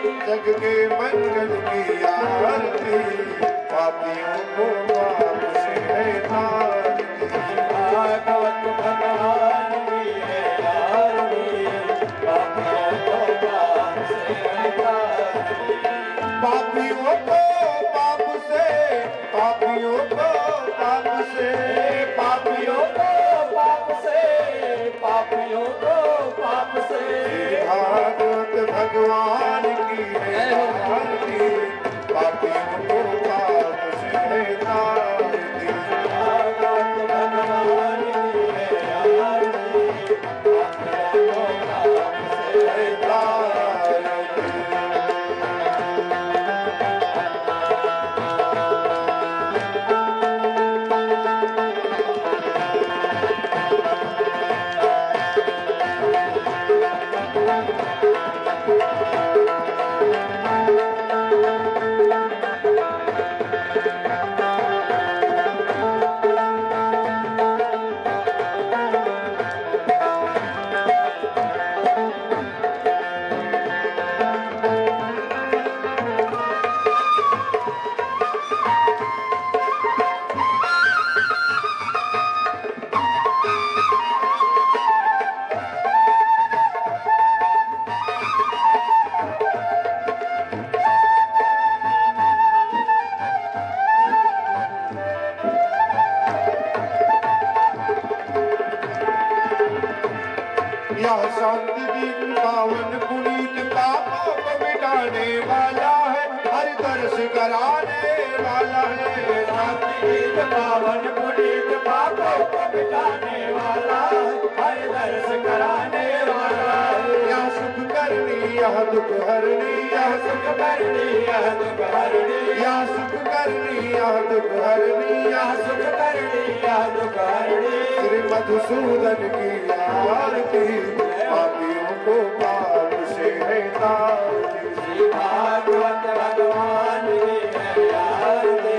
जग के मंगल की आरती, पापियों को पाप से है तारती। भागवत भगवान की है आरती, पापियों को पाप से है तारती। पापियों को पाप से, पापियों को पाप से, पापियों को पाप से, पापियों को पाप से। भागवत भगवान की है आरती, पापियों को पाप से है तारती। भागवत भगवान की है आरती, पापियों को पाप से है तारती। यह शांति दिन पावन पुनीत पापों को मिटाने वाला है, हर दर्श कराने वाला है। शांति गीत पावन पुनीत पापों को मिटाने वाला है, हर दर्श कराने वाला है। यह सुख करनी यह दुख हरनी, यह सुख करनी यह दुख हरनी, यह सुख करनी यह दुख हरनी, यह सुख करनी यह दुख हरनी। श्री मधुसूदन की आरती, पापियों को पाप से है तारती। श्री भागवत भगवान की है आरती,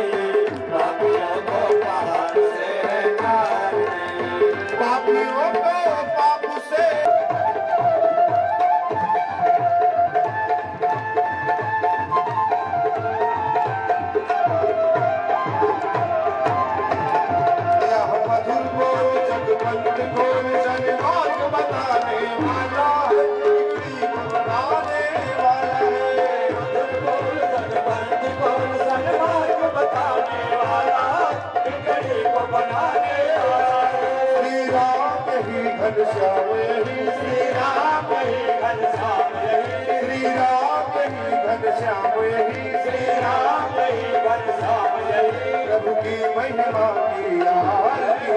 पापियों को पाप से है तारती। पापियों को पाप से, यह मधुर बोल जगवंत बोल जनमार्ग बताने वाला है, बिगड़ी को बनाने वाला है। बोल सनबंध बोल सन्मार्ग बताने वाला, बिगड़ी को बनाने वाला है। श्री राम ही घनश्याम यही, श्री राम ही घनश्याम यही, श्री राम ही घनश्याम यही, श्री राम ही घनश्याम यही। प्रभु की महिमा की आरती,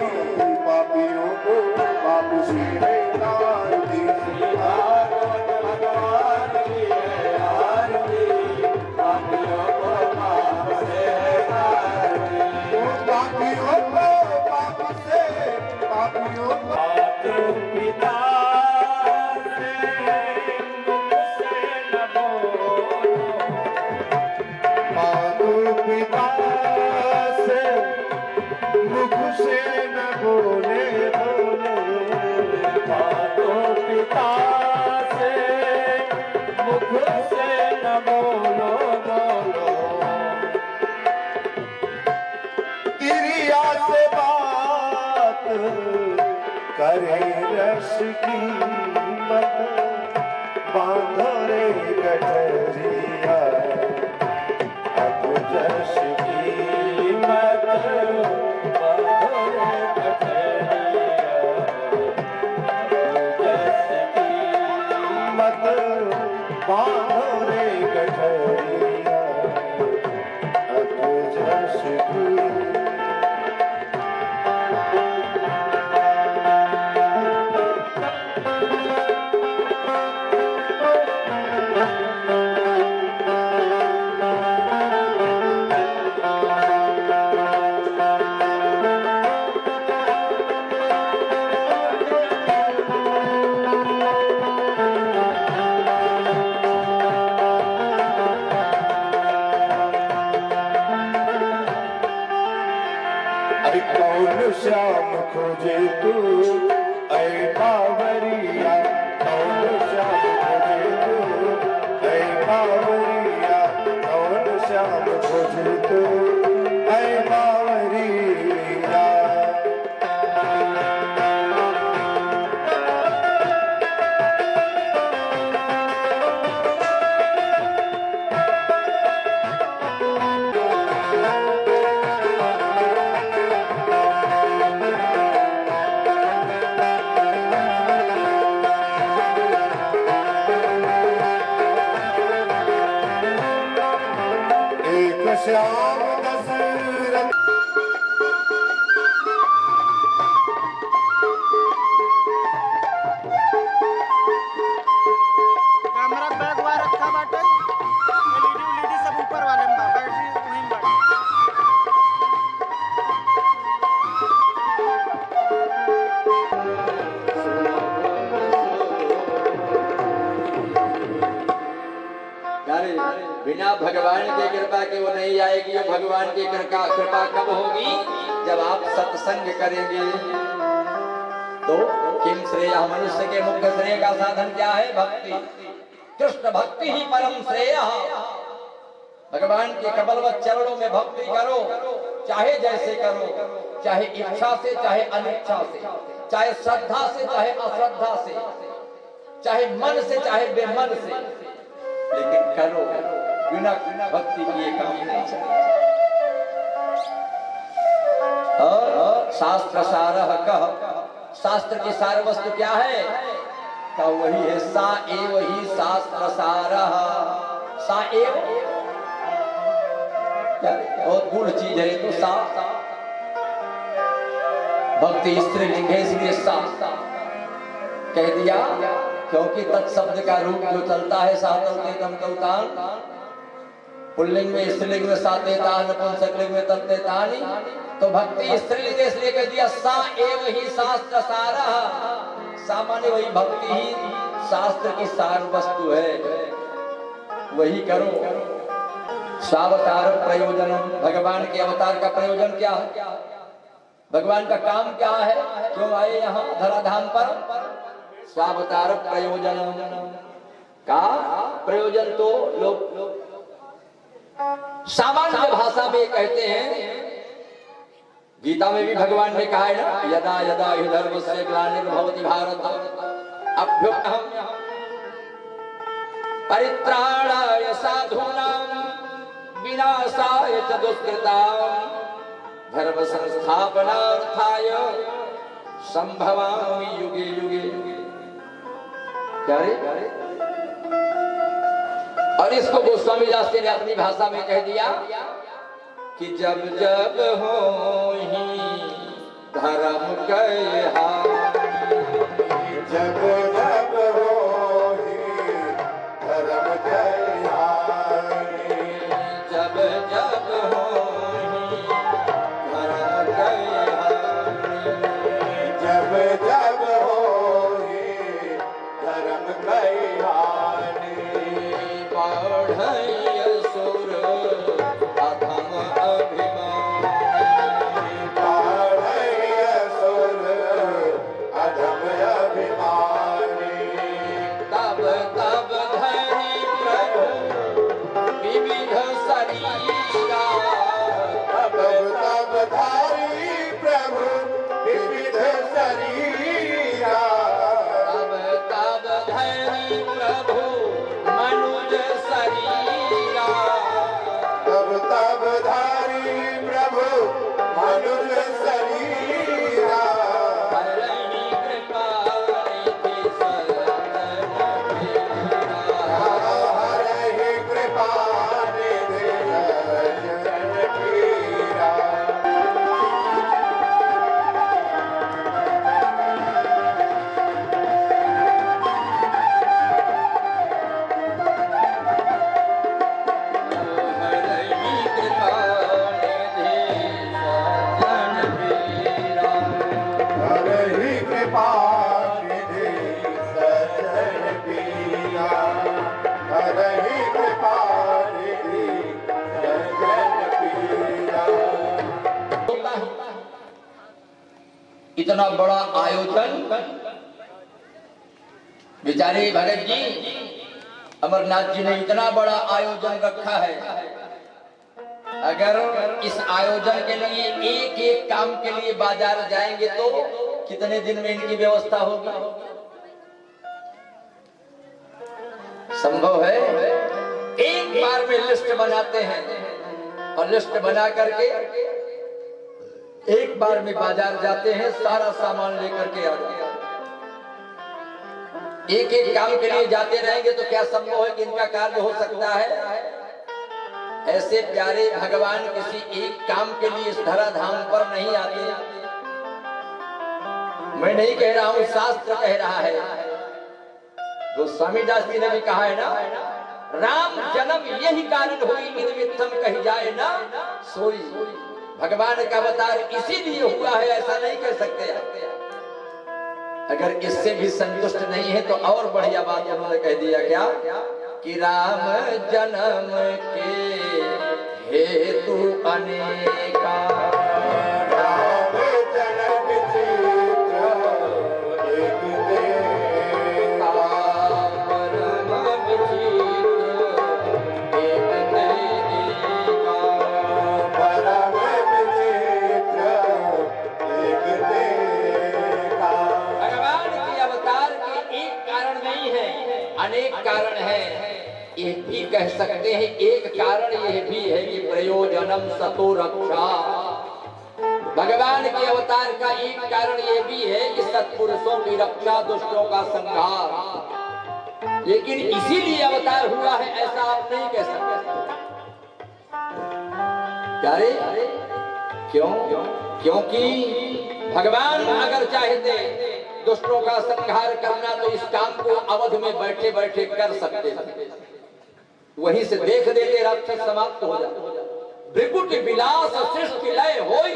पापियों को पाप से है तारती। श्री भागवत भगवान की है आरती, पापियों को पाप से है तारती। पापियों को पाप से, पापियों को मातृ पिता से मुझसे न बोलो, मातु पिता से मुख से न बोले बोले। मातृ पिता से मुख से न बोलो बोलो। तिरिया से बात करे रस की मत, बांधो रे गठरिया अब जस की मत बांधो रे गठरिया, जस की मत, बांधो रे गठरिया अब जस की। बिना भगवान की कृपा के वो नहीं आएगी। और भगवान की कृपा कब होगी? जब आप सत्संग करेंगे। तो किम श्रेय, मनुष्य के मुख्य श्रेय का साधन क्या है? भक्ति। कृष्ण भक्ति ही परम श्रेय। भगवान के कमलवत चरणों में भक्ति करो, चाहे जैसे करो, चाहे इच्छा से चाहे अनिच्छा से, चाहे श्रद्धा से चाहे अश्रद्धा से, चाहे मन से चाहे बेमन से, लेकिन करो। बिना भक्ति किए काम नहीं चलेगा। और शास्त्र सारः कह, शास्त्र की सार वस्तु क्या है? का वही है सा एव ही शास्त्र सारः। सा एव बहुत गुड़ चीज है। तो सा भक्ति स्त्रीलिंग है, इसलिए सा कह दिया, क्योंकि तत्शब्द का रूप जो चलता है सातम कौतान, पुल्लिंग में स्त्रीलिंग में सातेता, नपुंसकलिंग में तत्तेतानि, तो भक्ति स्त्रीलिंग इसलिए कह दिया सा एव ही शास्त्र सारः। सामान्य वही भक्ति ही शास्त्र की सार वस्तु है, वही करो। स्वावतार प्रयोजनम, भगवान के अवतार का प्रयोजन क्या है? भगवान का काम क्या है? क्यों आए यहाँ धराधाम पर? स्वावतार प्रयोजनम का प्रयोजन तो लोग सामान्य भाषा में कहते हैं। गीता में भी भगवान ने कहा है ना, यदा यदा हि धर्मस्य ग्लानिर्भवति भारत अभ्युत्थानं परित्राणाय साधूनां विनाशाय च दुष्कृतां धर्म संस्थापनार्थाय संभवामि युगे युगे। क्या रे? और इसको गोस्वामी दास ने अपनी भाषा में कह दिया कि जब जब हो ही धर्म के हानि, जब जब हो ही धर्म के हानि, जब जब हो ही धर्म के हानि, जब जब हो ही धर्म के हानि, बढ़ई असुर अधम अभिमान, बढ़ई असुर अधम अभिमानी, तब तब धरि प्रभु विविध शरीरा, तब तब धारी प्रभु विविध शरीरा, तब तब धरि प्रभु मनुज शरीरा, तब तब धारी प्रभु मनुष्य शरीरा, हरहि कृपा निधि सदन मेरा। हरहि कृपा निधि सज्जन पीरा। हरहि कृपा निधि सदन मेरा। हरहि कृपा निधि सज्जन पीरा, हरहि कृपा निधि सज्जन पीरा। इतना बड़ा आयोजन बेचारे भगत जी अमरनाथ जी ने इतना बड़ा आयोजन रखा है। अगर इस आयोजन के लिए एक एक काम के लिए बाजार जाएंगे तो कितने दिन में इनकी व्यवस्था होगी? संभव है? एक बार में लिस्ट बनाते हैं और लिस्ट बना करके एक बार में बाजार जाते हैं, सारा सामान लेकर के आ जाते हैं। एक एक काम के लिए जाते रहेंगे तो क्या संभव है कि इनका कार्य हो सकता है? ऐसे प्यारे भगवान किसी एक काम के लिए इस धराधाम पर नहीं आते। मैं नहीं कह रहा हूं, शास्त्र कह रहा है। गोस्वामी दास जी ने भी कहा है ना, राम जन्म यही कारण हुई निर्मितम कही जाए ना सोई। भगवान का अवतार इसीलिए हुआ है, ऐसा नहीं कह सकते। अगर इससे भी संतुष्ट नहीं है तो और बढ़िया बात उन्होंने कह दिया, क्या कि राम जन्म के हेतु अनेका, राम जन्म चित्र एक देता, परम विचित्र एक देगा, परम विचित्र एक देता। भगवान के अवतार के एक कारण नहीं है, अनेक कारण है। ये भी कह सकते हैं एक कारण यह भी है कि प्रयोजनम सतो रक्षा। भगवान के अवतार का एक कारण यह भी है कि सत्पुरुषों की रक्षा, दुष्टों का संहार। लेकिन इसीलिए अवतार हुआ है ऐसा आप नहीं कह सकते। अरे क्यों? क्योंकि भगवान अगर चाहते दुष्टों का संहार करना तो इस काम को अवध में बैठे बैठे कर सकते थे, वहीं से देख देते राक्षस समाप्त हो जाते। भृकुट विलास सृष्टि लय होई,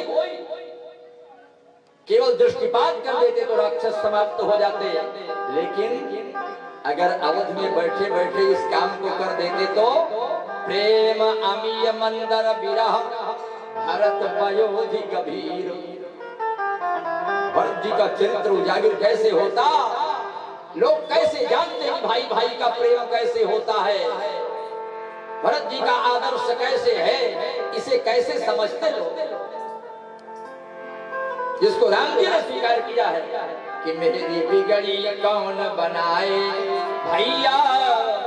केवल दृष्टिपात कर देते तो राक्षस समाप्त हो जाते। लेकिन अगर अवध में बैठे बैठे इस काम को कर देते तो प्रेम अमीय मंदर विरह भरत वयोधि गभीर, भरत जी का चरित्र उजागर कैसे होता, लोग कैसे जानते हैं भाई भाई का प्रेम कैसे होता है, भरत जी का आदर्श कैसे है, इसे कैसे समझते लोग। जिसको राम जी ने स्वीकार किया है कि मेरी बिगड़ी कौन बनाए भैया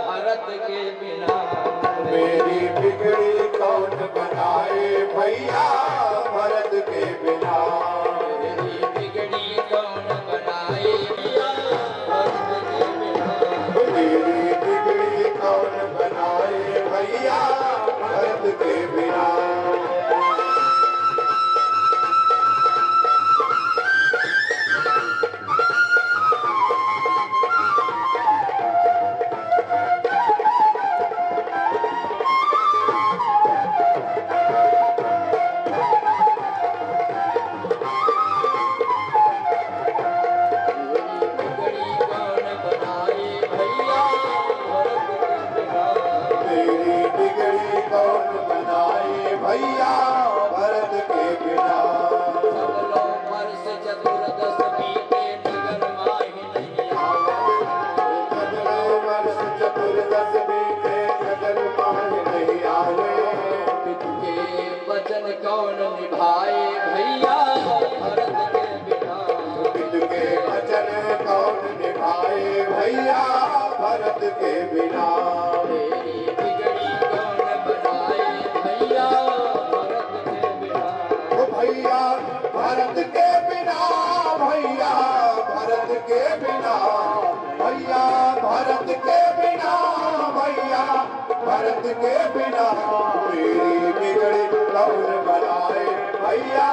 भरत के बिना, मेरी बिगड़ी कौन बनाए भैया भरत के बिना, मेरी बिगड़ी कौन बनाए भैया भरत के बिना, मेरी बिगड़ी कौन बनाए भैया भरत के बिना। भैया भरत के बिना, चतुर्दश बीते नगर माही नहीं आवे, चतुर्दश बीते नगर माही नहीं आवे, पितु के वचन कौन निभाए भैया भरत के बिना, पितु के वचन कौन निभाए भैया भरत के बिना, मेरी बिगड़ी कौन बनाए भैया भरत के बिना, भैया भरत के बिना, भैया भरत के बिना, भैया भरत के बिना, भैया भरत के बिना, मेरी बिगड़ी कौन बनाए भैया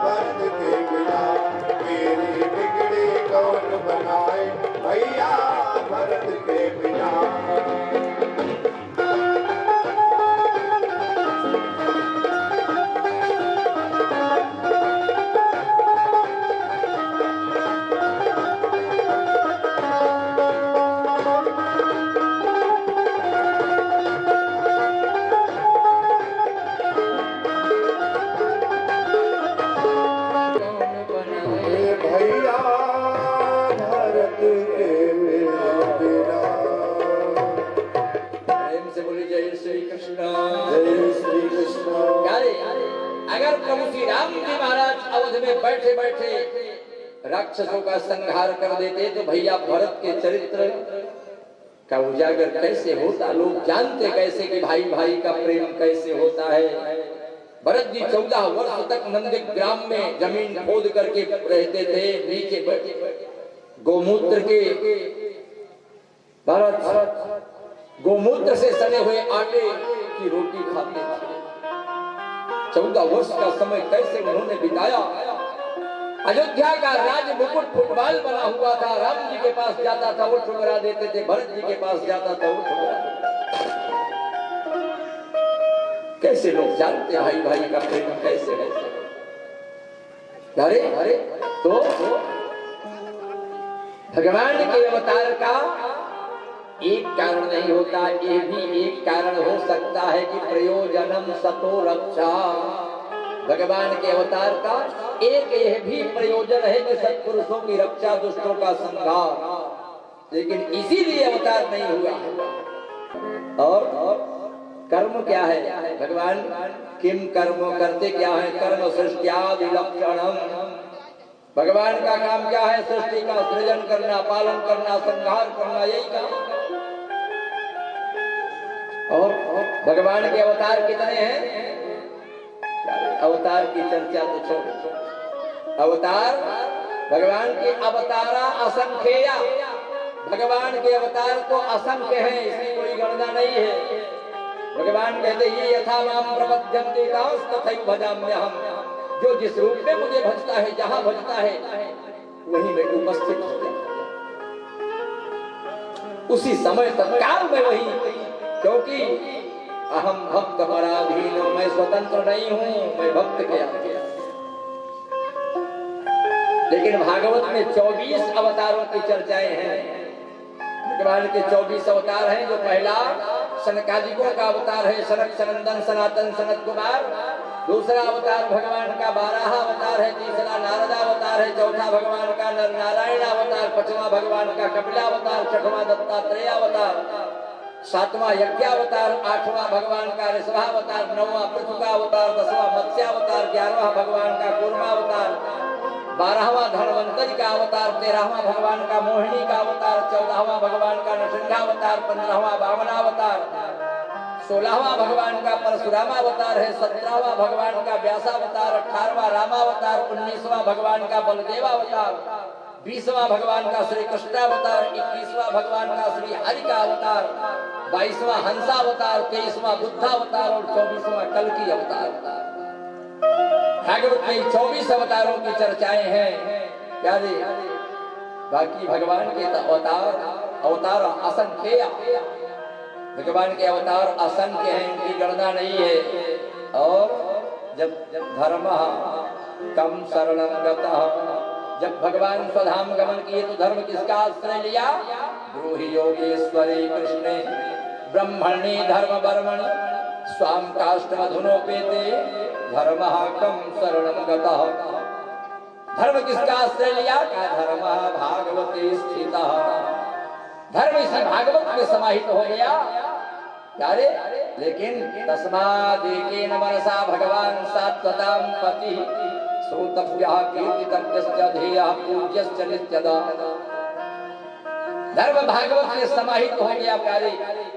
भरत के बिना, मेरी बिगड़ी कौन बनाए भैया भरत के बिना। भैया भरत के बिना। प्रेम से बोली जय श्री कृष्ण। जय श्री कृष्ण। अगर प्रभु श्री राम जी महाराज अवध में बैठे बैठे राक्षसों का संहार कर देते तो भैया भरत के चरित्र का उजागर कैसे होता, लोग जानते कैसे कि भाई भाई का प्रेम कैसे होता है। भरत जी 14 वर्ष तक नंदग्राम में जमीन खोद करके रहते थे, नीचे बैठे गोमूत्र के भरत गोमूत्र से सने हुए आटे की रोटी खाते थे। 14 वर्ष का समय कैसे उन्होंने बिताया। अयोध्या का राज मुकुट फुटबॉल बना हुआ था, राम जी के पास जाता था वो ठुकरा देते थे, भरत जी के पास जाता था वो ठुकरा देते थे। कैसे लोग जानते भाई भाई का प्रेम कैसे है। अरे तो भगवान के अवतार का एक कारण नहीं होता, ये भी एक कारण हो सकता है कि प्रयोजनम सतो रक्षा, भगवान के अवतार का एक यह भी प्रयोजन है कि सत्पुरुषों की रक्षा, दुष्टों का संहार, लेकिन इसीलिए अवतार नहीं हुआ। और कर्म क्या है भगवान, किम कर्म करते क्या है, कर्म सृष्टियादि लक्षणम, भगवान का काम क्या है, सृष्टि का सृजन करना, पालन करना, संहार करना, यही काम। और भगवान के अवतार कितने हैं, अवतार की चर्चा तो छोड़ो, अवतार भगवान के अवतारा असंख्या, भगवान के अवतार तो असंख्य हैं, इसकी कोई गणना नहीं है। भगवान कहते ये यथा माम प्रपद्यन्ते तथैव भजाम्यहम्, जो जिस रूप में मुझे भजता है, जहां भजता है वहीं मैं उपस्थित हो जाता, उसी समय तत्काल में वही, क्योंकि अहम भक्त पराधीन, मैं स्वतंत्र नहीं हूं, मैं भक्त के आगे। लेकिन भागवत में 24 अवतारों की चर्चाएं हैं। भगवान के 24 अवतार हैं। जो पहला सनकादिकों का अवतार है, सनक सनंदन सनातन सनत कुमार। दूसरा अवतार भगवान का 12 अवतार है। तीसरा नारद अवतार है। चौथा भगवान का नर नारायण अवतार। पांचवा भगवान का कपिलावतार। छठवां दत्तात्रेय अवतार। सातवां यज्ञावतार। आठवां भगवान का ऋषभावतार। नौवां पृथुकावतार। 10वां मत्स्यावतार। 11वां भगवान का कूर्मावतार। 12वां धनवंतरी का अवतार। 13वां भगवान का मोहिनी का अवतार। 14वां भगवान का नृसिंहावतार। 15वां वामनावतार। 16वां भगवान का परशुरामावतार है। 17वां भगवान का व्यासावतार। 18वां रामावतार। 19वां भगवान का बलदेवावतार। 20वां भगवान का श्री कृष्णावतार। 21वां भगवान का श्री हरि का अवतार। 22वां हंसावतार। 23वां बुद्धावतार और 24वां कल्कि अवतार। भागवत में 24 अवतारों की चर्चाएं हैं प्यारे। बाकी भगवान के अवतार असंख्य, भगवान के अवतार असंख्य हैं, इनकी गणना नहीं है। और जब धर्म कम शरणं गतः, जब भगवान स्वधाम गमन किए तो धर्म किसका आश्रय लिया? ब्रूहि योगेश्वरी कृष्णे ब्रह्मणि धर्म वर्मणि स्वाम काष्ठमधुनोपेते धर्मः कम शरणं गतः। धर्म किसका आश्रय लिया? धर्म भागवते स्थितः। धर्म इसी भागवत में समाहित हो गया प्यारे। लेकिन तस्मादेकेन मनसा भगवान सात्वतां पति श्रोतव्यः कीर्तितव्यश्च ध्येयः पूज्यश्च नित्यदा। धर्म भागवत में समाहित हो गया प्यारे।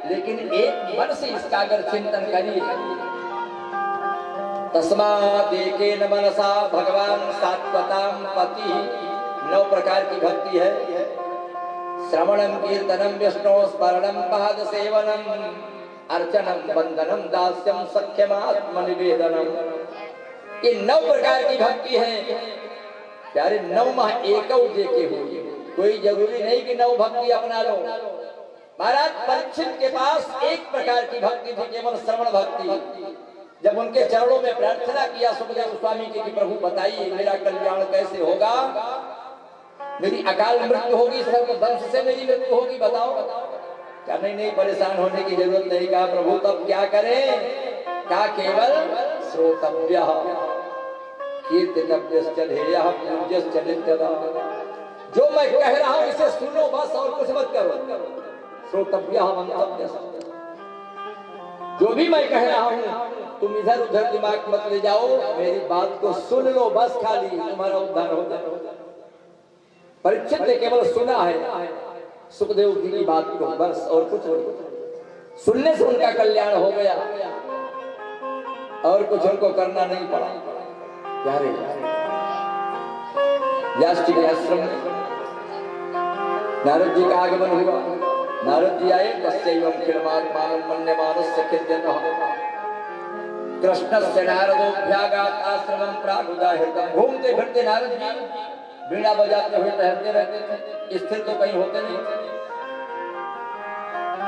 लेकिन एक मन से इसका अगर चिंतन करिए, तस्मादेकेन मनसा भगवान सात्वतां पति, 9 प्रकार की भक्ति है। श्रवणं कीर्तनं विष्णु स्मरणं पाद सेवनम अर्चनम वंदनम दास्यम सख्यमात्मनिवेदनम। ये 9 प्रकार की भक्ति है प्यारे। 9 माह एकौ जेके हुई, कोई जरूरी नहीं कि 9 भक्ति अपना लो। महाराज परीक्षित के पास एक प्रकार की भक्ति थी, केवल श्रवण भक्ति। जब उनके चरणों में प्रार्थना किया सुखदेव स्वामी की कि प्रभु बताइए मेरा कल्याण कैसे होगा, मेरी अकाल मृत्यु होगी, सर्वदंश से मेरी मृत्यु होगी, बताओ। क्या नहीं परेशान होने की जरूरत नहीं। कहा प्रभु तब क्या करें? क्या केवल श्रोतव्यः कीर्तितव्यश्च ध्येयः पूज्यश्च नित्यदा। जो मैं कह रहा हूं इसे सुनो बस, और कुछ मत करो। श्रोतव्यः मंतव्यश्च, जो भी मैं कह रहा हूं तुम इधर उधर दिमाग मत ले जाओ, मेरी बात को सुन लो बस, खाली तुम्हारा उद्धार हो जाए। परीक्षित ने केवल सुना है सुखदेव जी की बात को बस, और कुछ नहीं। सुनने से उनका कल्याण हो गया और कुछ उनको करना नहीं पड़ा प्यारे। व्यास जी के आश्रम में नारद जी का आगमन हुआ। नारद जी आए, तस्यैवं खिलमात्मानं मन्यमानस्य खिद्यतः कृष्णस्य नारदोऽभ्यागात् आश्रमं प्रागुदाहृतम्। घूमते फिरते नारद जी बीड़ा बजाते हुए टहलते रहते थे, स्थिर तो कहीं होते नहीं।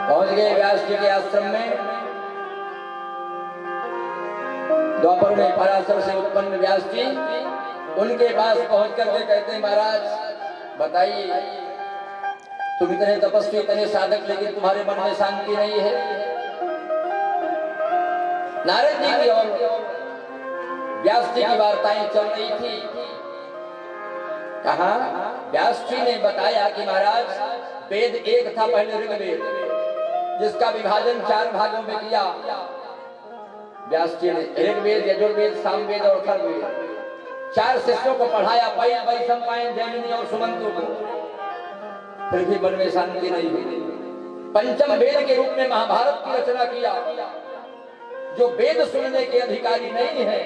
पहुंच गए व्यास जी के आश्रम में। द्वापर में पराशर से उत्पन्न व्यास जी उनके पास पहुंच करके कहते महाराज बताइए तुम इतने तपस्वी, इतने साधक, लेकिन तुम्हारे मन में शांति नहीं है। नारद जी की और व्यास जी की वार्ताएं चल रही थी। कहा व्यास जी ने बताया कि महाराज वेद एक था पहले, ऋग्वेद, जिसका विभाजन 4 भागों में किया व्यास जी ने। ऋग्वेद, यजुर्वेद, सामवेद और अथर्ववेद 4 शिष्यों को पढ़ाया, पैल, वैशंपायन, जैमिनी और सुमंतु को। फिर भी मन में शांति नहीं हुई। पंचम वेद के रूप में महाभारत की रचना किया। जो वेद सुनने के अधिकारी नहीं है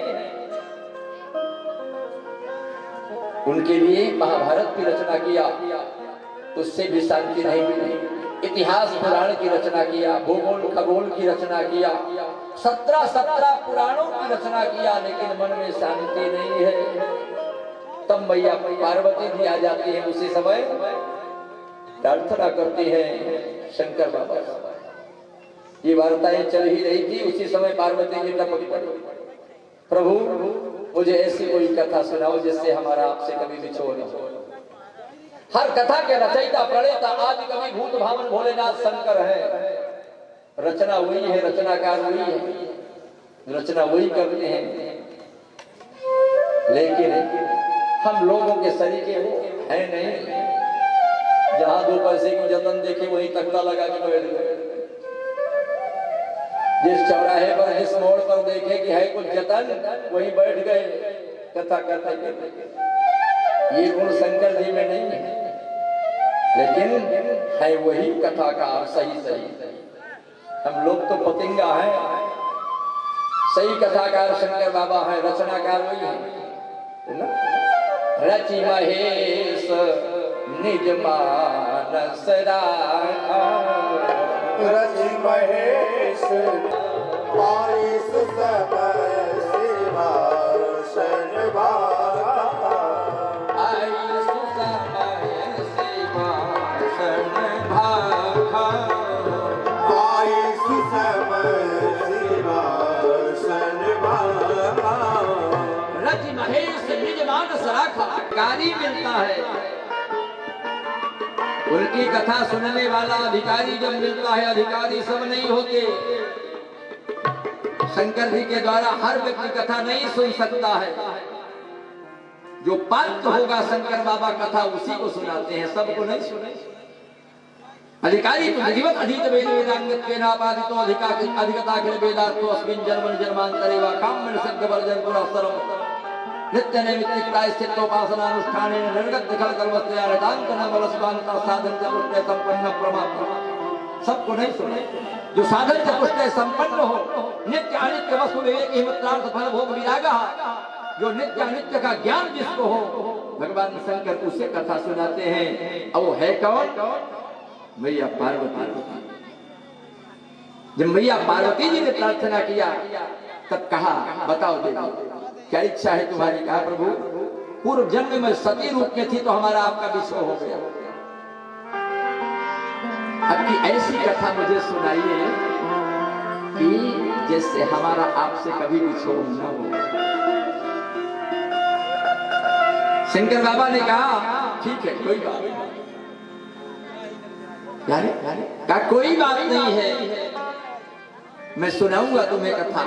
उनके लिए महाभारत की रचना किया, उससे भी शांति नहीं मिली। इतिहास पुराण की रचना किया, भूगोल खगोल की रचना किया, 17 पुराणों की रचना किया, लेकिन मन में शांति नहीं है। तब मैया पार्वती जी आ जाती है। उसी समय प्रार्थना करती हैं शंकर बाबा। ये वार्ताएं चल ही रही थी, उसी समय पार्वती जी टपक पड़ी, प्रभु मुझे ऐसी कोई कथा सुनाओ जिससे हमारा आपसे कभी विछोड़ न हो। हर कथा के रचयिता प्रणेता आदि कवि भूत भावन भोलेनाथ शंकर है। रचना वही है, रचनाकार वही है, रचना वही करते हैं, लेकिन हम लोगों के सरीके वो है नहीं। जहां 2 पैसे की जतन देखे वही तख्ता लगा के बैठ गए। जिस चौराहे पर, जिस मोड़ पर देखे कि है कुछ जतन, वहीं बैठ गए कथा करते करते। ये गुण शंकर जी में नहीं है, लेकिन है वही कथाकार सही। हम लोग तो पतिंगा हैं, सही कथाकार शंकर बाबा है, रचनाकार वही है ना। रचि महेश निज मानस राखा, रचि महेश पारिस समय सिंहासन भागा। आई सुसमय सिंहासन भागा, आई सुसमय सिंहासन भागा। रचि महेश निज मानस राखा। कारी मिलता है, उनकी कथा सुनने वाला अधिकारी जब मिलता है। अधिकारी सब नहीं होते। शंकर जी के द्वारा हर व्यक्ति कथा नहीं सुन सकता है। जो पात्र होगा शंकर बाबा कथा उसी को सुनाते हैं, सबको नहीं सुने। अधिकारी तो जीवत अधित वेद वेदांगत के नापादितो अधिकता के वेदार्थो अस्मिन् जन्मनि जन्मांतरे वा काम्यन सिद्ध वर्जन पुरा सर्व नित्य नैमित्तिकता स्थितोपासनानुष्ठाने निर्गत खल कल्पस्या रतांत नवलस्वांता साधन चतुष्टय संपन्न परमात्मा। सबको नहीं सुने। जो साधन चतुष्टय संपन्न हो, नित्य अनित्य वस्तु विवेक हिमत्रार्थ फल भोग विरागा, जो नित्य अनित्य का ज्ञान जिसको हो, भगवान शंकर उसे कथा सुनाते हैं। अब वो है कौन? मैया पार्वती। जब मैया पार्वती जी ने प्रार्थना किया तब कहा बताओ देवी क्या इच्छा है तुम्हारी? कहा प्रभु पूर्व जन्म में सती रूप में थी तो हमारा आपका विछोह हो गया। अब की ऐसी कथा मुझे सुनाइए कि जिससे हमारा आपसे कभी विछोह न हो। शंकर बाबा ने कहा ठीक है कोई बात नहीं। कहा कोई बात नहीं है, मैं सुनाऊंगा तुम्हें कथा,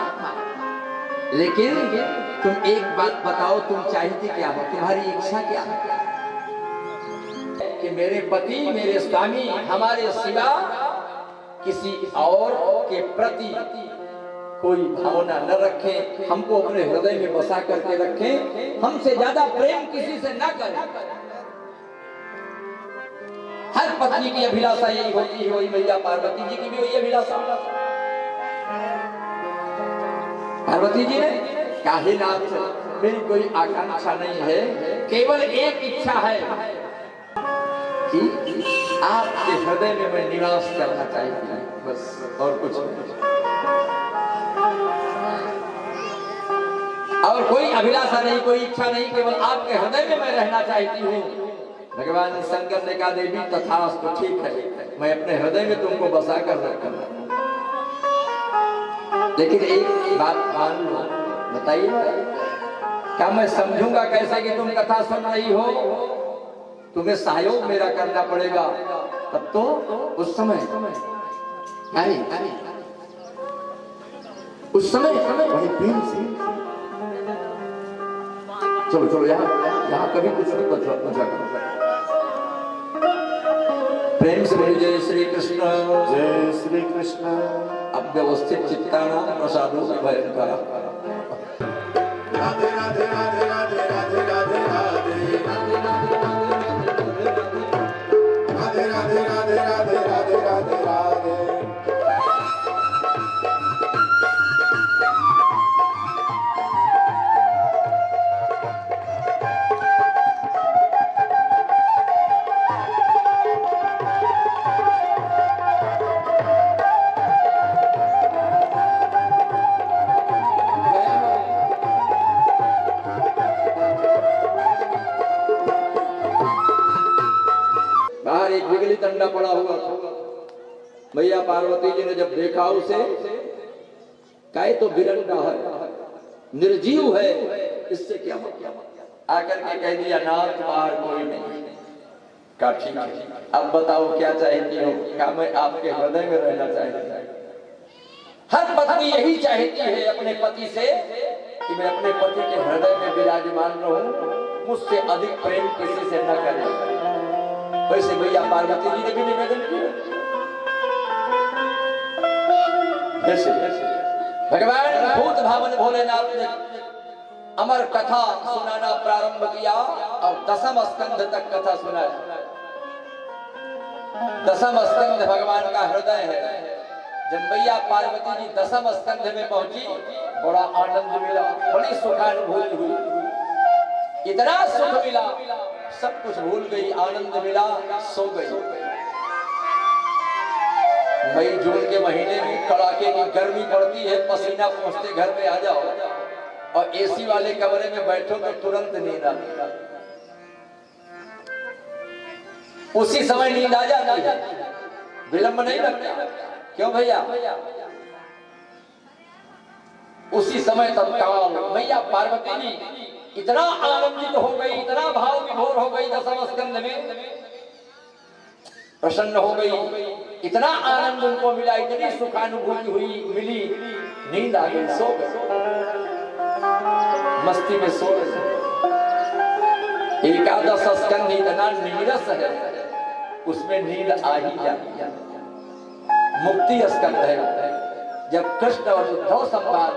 लेकिन तुम एक बात बताओ तुम चाहती क्या हो, तुम्हारी इच्छा क्या है? कि मेरे पति मेरे स्वामी हमारे सिवा किसी और के प्रति कोई भावना न रखें, हमको अपने हृदय में बसा करके रखें, हमसे ज्यादा प्रेम किसी से न करें। हर पत्नी की अभिलाषा यही होती है, वही मैया पार्वती जी की भी वही अभिलाषा। पार्वती जी ने काहे नाथ मेरी कोई आकांक्षा नहीं है, केवल एक इच्छा है कि आपके हृदय में मैं निवास करना चाहिए, बस और कुछ नहीं। और कोई अभिलाषा नहीं, कोई इच्छा नहीं, केवल आपके हृदय में मैं रहना चाहती हूँ। भगवान शंकर ने कहा देवी तथास्तु, ठीक है मैं अपने हृदय में तुमको बसा कर रखूंगा, लेकिन एक बात मान लो। बताइए क्या मैं समझूंगा कैसे कि तुम कथा सुन रही हो? तुम्हें सहयोग मेरा करना पड़ेगा। तब तो उस समय वही प्रेम से चलो चलो यहाँ कभी कुछ नहीं बचा प्रेम से बोलिए जय श्री कृष्ण। जय श्री कृष्ण। अब व्यवस्थित चित्तानां प्रसादो भयंकर। राधे राधे राधे राधे राधे राधे राधे राधे राधे राधे राधे राधे राधे राधे। बाहर एक बिगली डंडा पड़ा हुआ था। मैया पार्वती जी ने जब देखा उसे, कहे तो बिरंडा है, निर्जीव है, इससे क्या मतलब। आकर के कह दिया नाथ बाहर कोई नहीं। कहा ठीक है, अब बताओ क्या चाहती हो। कहा मैं आपके हृदय में रहना चाहती हूँ। हर पत्नी यही चाहती है अपने पति से कि मैं अपने पति के हृदय में विराजमान रहूं, मुझसे अधिक प्रेम किसी से न करें। वैसे भैया पार्वती जी ने भी निवेदन किया। भगवान भूत भावन भोलेनाथ ने अमर कथा सुनाना प्रारंभ किया और दसम स्कंध तक कथा सुनाया। दसम स्कंध भगवान का हृदय है। जब मैया पार्वती जी दसम स्कंध में पहुंची, बड़ा आनंद मिला, बड़ी सुखानुभूति हुई। इतना सुख मिला, सब कुछ भूल गई, आनंद मिला, सो गई। मई जून के महीने में कड़ाके की गर्मी पड़ती है, पसीना पहुंचते घर में आ जाओ और एसी वाले कमरे में बैठो तो तुरंत नींद आती। उसी समय नींद आ जाती है, विलंब नहीं लगता। क्यों भैया? उसी समय तत्काल मैया पार्वती जी इतना आनंदित हो गई, इतना भाव विभोर हो गई, दसम स्कंध में प्रसन्न हो गई, इतना आनंद उनको मिला, इतनी सुखानुभूति हुई, मिली, नींद आ गई, सो गए, मस्ती में सो गए। एकादश स्कंध इतना नीरस है, उसमें नींद आ ही जाती है। मुक्ति स्कंध है, जब कृष्ण और उद्धव संवाद,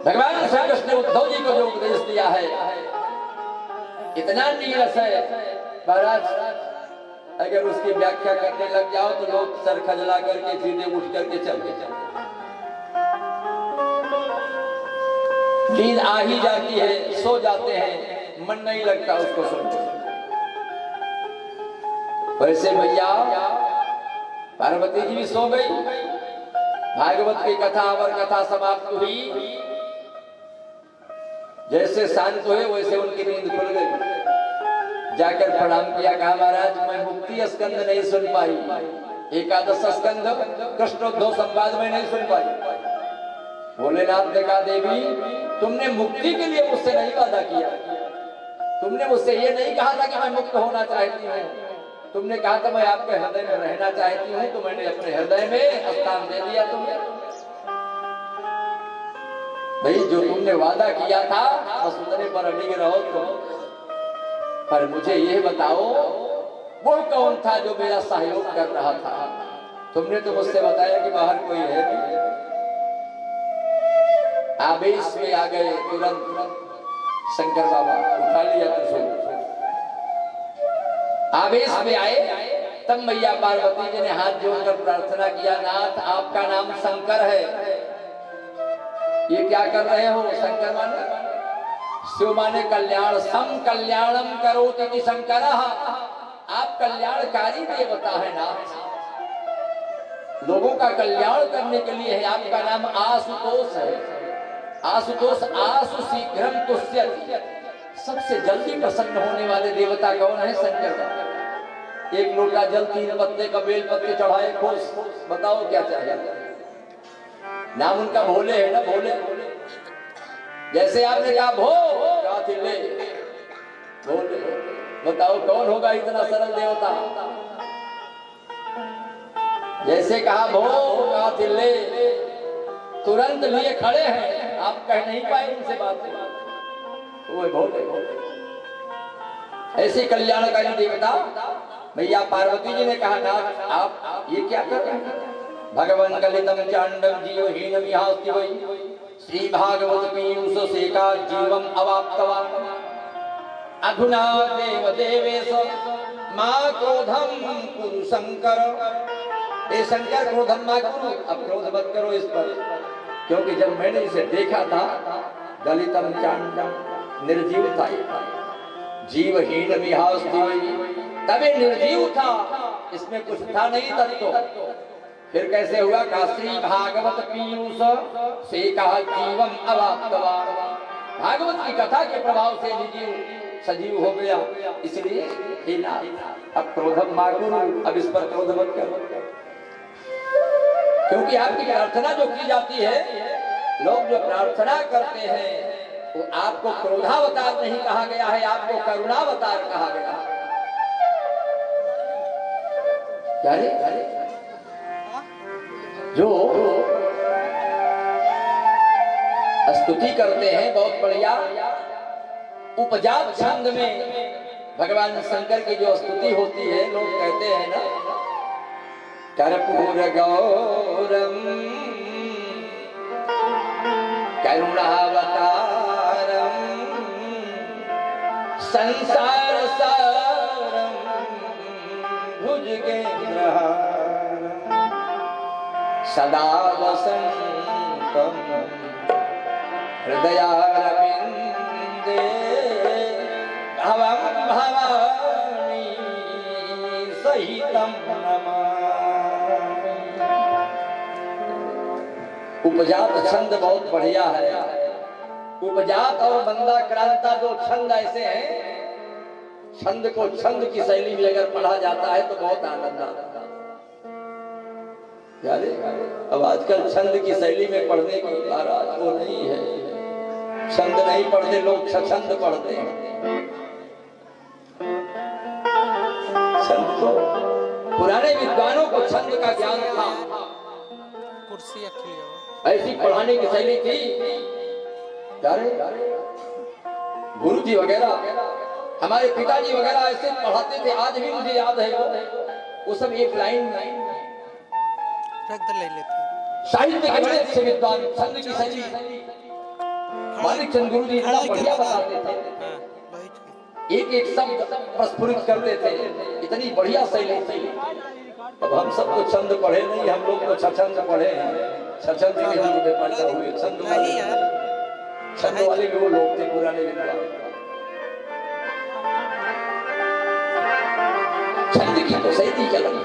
भगवान श्री कृष्ण ने उद्धव जी को जो उपदेश दिया है इतना नीरस है, महाराज अगर उसकी व्याख्या करने लग जाओ तो लोग सर खजला करके सीधे उठ करके चलते चलते। नींद आ ही जाती है, सो जाते हैं, मन नहीं लगता उसको सुनते। वैसे भैया पार्वती जी भी सो गई। भागवत की कथा अवर कथा समाप्त हुई, जैसे शांत हुए वैसे उनकी नींद खुल गई। जाकर प्रणाम किया, कहा महाराज मैं मुक्ति स्कंद नहीं सुन पाई, एकादश स्कंद कृष्णोद्धव संवाद में नहीं सुन पाई। भोलेनाथ ने कहा देवी तुमने मुक्ति के लिए मुझसे नहीं वादा किया, तुमने मुझसे ये नहीं कहा था कि मैं मुक्त होना चाहती हूँ, तुमने कहा था मैं आपके हृदय में रहना चाहती हूँ, तो मैंने अपने हृदय में स्थान दे दिया तुमने। भाई जो तुमने वादा किया था बस उतने पर अड़िग रहो तुम। पर मुझे ये बताओ वो कौन था जो मेरा सहयोग कर रहा था? तुमने तो मुझसे बताया कि बाहर कोई है नहीं। आवेश में आ गए तुरंत शंकर बाबा, उठा लिया त्रिशूल, आवेश में आए। तब मैया पार्वती जी ने हाथ जोड़कर प्रार्थना किया, नाथ आपका नाम शंकर है, ये क्या कर रहे हो? शंकर माने शिव माने कल्याण, सम कल्याणम करोति शंकरः, आप कल्याणकारी देवता है नाथ, लोगों का कल्याण करने के लिए है। आपका नाम आशुतोष है, आशुतोष आशु शीघ्रम तुष्यति, सबसे जल्दी प्रसन्न होने वाले देवता कौन है? शंकर बाबा। एक लोटा जल 3 पत्ते का बेल पत्ते चढ़ाए खुश, बताओ क्या चाहिए? नाम उनका भोले है ना, भोले। जैसे आपने कहा भो ले, बोले बताओ कौन होगा इतना सरल देवता। जैसे कहा भोग तिल्ले तुरंत लिए खड़े हैं, आप कह नहीं पाए उनसे बातें। वो भोले ऐसे कल्याणकारी देवता। भैया पार्वती जी ने कहा ना आप ये क्या कर रहे हैं। भगवान गलितम चांडम जीवहीनम यास्ति वै श्री भागवत पीयूष सेका जीवम अवाप्तवान अधुना देव देवेश मां क्रोधम कुरु शंकर। ए शंकर क्रोधम ना करो, अब क्रोध मत करो इस पर, क्योंकि जब मैंने इसे देखा था गलितम चांडम निर्जीव था, जीवहीन विहास्ति तभी निर्जीव था, इसमें कुछ था नहीं तत्व। फिर कैसे हुआ का श्री भागवत पीयूष से कहा जीवम अवाप्तवान। भागवत की कथा के प्रभाव से निर्जीव सजीव हो गया। इसलिए हे नाथ अब क्रोधम मा करो, अब इस पर क्रोध मत करो, क्योंकि आपकी प्रार्थना जो की जाती है, लोग जो प्रार्थना करते हैं वो आपको क्रोधावतार नहीं कहा गया है, आपको करुणावतार कहा गया है। क्या रे? जो स्तुति करते हैं बहुत बढ़िया उपजात छंद में भगवान शंकर की जो स्तुति होती है, लोग कहते हैं ना कर्पूर गौरम करुणावतारम संसार सारम भुजगेन्द्रहारम सदा वसंतम हृदयारविंदे भवं भवानी सहितं नमामि। उपजात छंद बहुत बढ़िया है। उपजात और बंदा क्रांता दो छंद ऐसे हैं, छंद को छंद की शैली में अगर पढ़ा जाता है तो बहुत आनंद आता है। अब आजकल छंद की शैली में पढ़ने की महाराज वो नहीं है, छंद नहीं पढ़ते लोग, छंद पढ़ते हैं। छंद को पुराने विद्वानों को छंद का ज्ञान था, कुर्सी ऐसी पढ़ाने की शैली थी। गुरु जी वगैरह हमारे पिताजी वगैरह ऐसे पढ़ाते थे, आज भी मुझे याद है वो सब एक लाइन ले लेते। साहित्य के बड़े अच्छे विद्वान, छंद की शैली मानिक चंद गुरु जी इतना बढ़िया बताते थे, एक एक शब्द प्रस्फुरित करते थे, इतनी बढ़िया शैली थी। अब हम सब तो छंद पढ़े नहीं, हम लोग तो छछंद पढ़े हैं, छछंद के युग में पैदा हुए। छंद वाले भी वो लोग थे पुराने विद्वान। छंद की तो शैली क्या लगी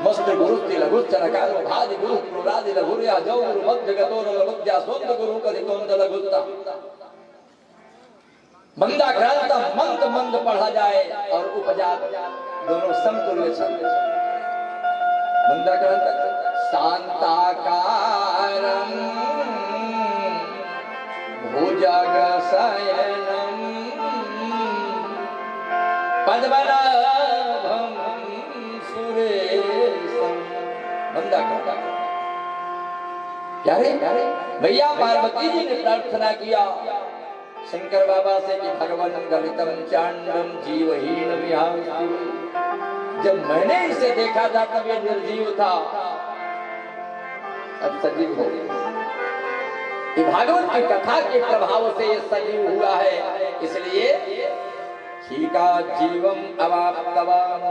मस्त गुरु लघु चरकार भाज गुरु प्रोरादि लघु या जो गुरु मध्य गतो लघुद्या सोंद गुरु कदितोंद लघुता। मंदा क्रांता मंद मंद पढ़ा जाए और उपजात दोनों समतुल्य छंद। मंदा क्रांता शांताकारं भुजगशयनं पद्मनाभं सुरेशं। मंदा क्रांता क्या रे भैया पार्वती जी ने प्रार्थना किया शंकर बाबा से कि भगवान गलितम चांडम जीवहीन विहास्ति। जब मैंने इसे देखा था तब ये निर्जीव था, अब सजीव हो गया। भागवत की कथा के प्रभाव से ये सजीव हुआ है, इसलिए सीका जीवम अवाप्तवान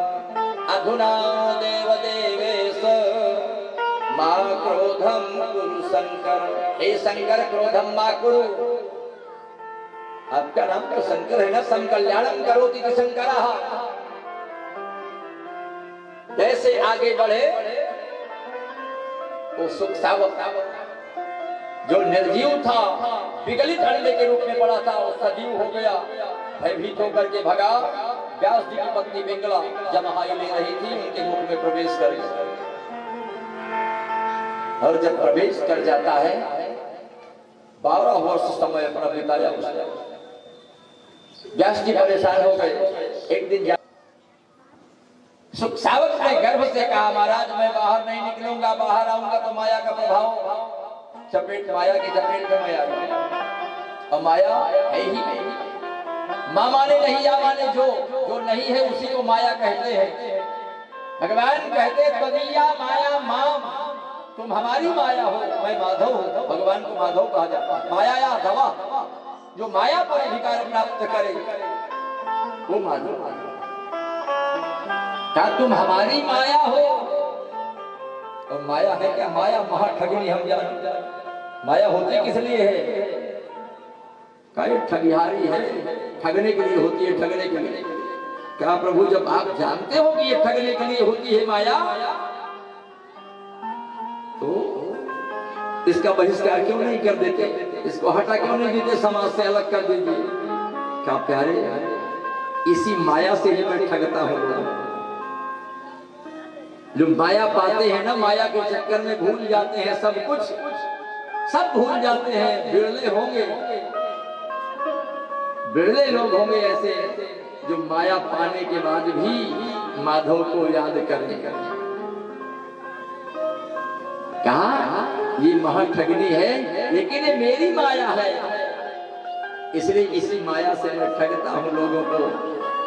अधुना देव देवेश मां क्रोधम कुरु शंकर। हे शंकर क्रोधम मा कुरु। आपका नाम तो शंकर है ना, संकल्याणम करोति शंकरः। जैसे आगे बढ़े वो सुख सावक जो निर्जीव था, विगलित अंडे के रूप में पड़ा था, वो सजीव हो गया। भयभीत होकर के भगा। व्यास जी की पत्नी पिंगला जमहाई ले रही थी, उनके मुख में प्रवेश कर गया। और जब प्रवेश कर जाता है 12 वर्ष समय अपना बिताया उसने। व्यास जी परेशान हो गए। एक दिन सुख सावक ने गर्भ से कहा, महाराज मैं बाहर नहीं निकलूंगा, बाहर आऊंगा तो माया का प्रभाव चपेट, माया की चपेट में मैं आ जाऊंगा। और माया है ही नहीं, माँ माने नहीं या माने जो नहीं है उसी को माया कहते हैं। भगवान कहते तदीया माया माम, तुम हमारी माया हो, मैं माधव हूँ। भगवान को माधव कहा जाता है। माया या दवा, जो माया पर अधिकार प्राप्त करे वो माधव। क्या तुम हमारी माया हो? और माया है क्या? माया महाठगनी हम जानते। माया होती किस लिए है? क्या ठगिहारी है, ठगने के लिए होती है, ठगने के लिए। क्या प्रभु जब आप जानते हो कि ये ठगने के लिए होती है माया, तो इसका बहिष्कार क्यों नहीं कर देते? इसको हटा क्यों नहीं देते? समाज से अलग कर दीजिए। क्या प्यारे, इसी माया से ही मैं ठगता हूँ। जो माया पाते हैं ना, माया के चक्कर में भूल जाते हैं सब कुछ, सब भूल जाते हैं। बिरले होंगे, बिरले लोग होंगे ऐसे जो माया पाने के बाद भी माधव को याद करें। कहा ये महाठगनी है, लेकिन ये मेरी माया है, इसलिए इसी माया से मैं ठगता हूं लोगों को।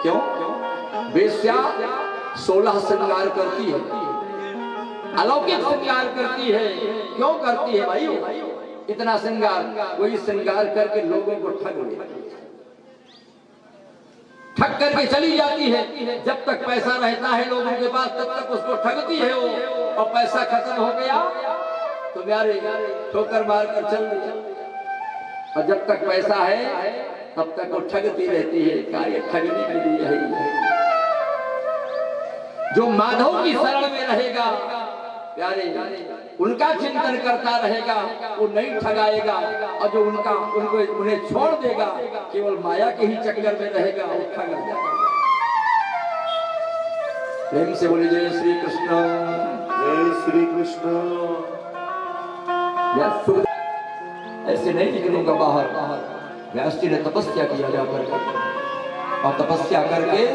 क्यों? वेश्या 16 श्रृंगार करती है, अलौकिक श्रृंगार करती है। क्यों करती है भाई इतना श्रृंगार? वही श्रृंगार करके लोगों को ठग करके चली जाती है। जब तक पैसा रहता है लोगों के पास तब तक उसको ठगती है वो, और पैसा खत्म हो गया तो प्यारे ठोकर मार कर चल दिया। और जब तक पैसा है तब तक वो ठगती रहती है। कार्य ठगने के लिए है। जो माधव की शरण में रहेगा प्यारे, उनका चिंतन करता रहेगा, वो नहीं ठगाएगा। और जो उन्हें छोड़ देगा, केवल माया के ही चक्कर में रहेगा, वो ठग जाएगा। प्रेम से बोले जय श्री कृष्ण, जय श्री कृष्ण। ऐसे नहीं निकलूंगा बाहर। व्यास जी ने तपस्या किया जाकर, और तपस्या करके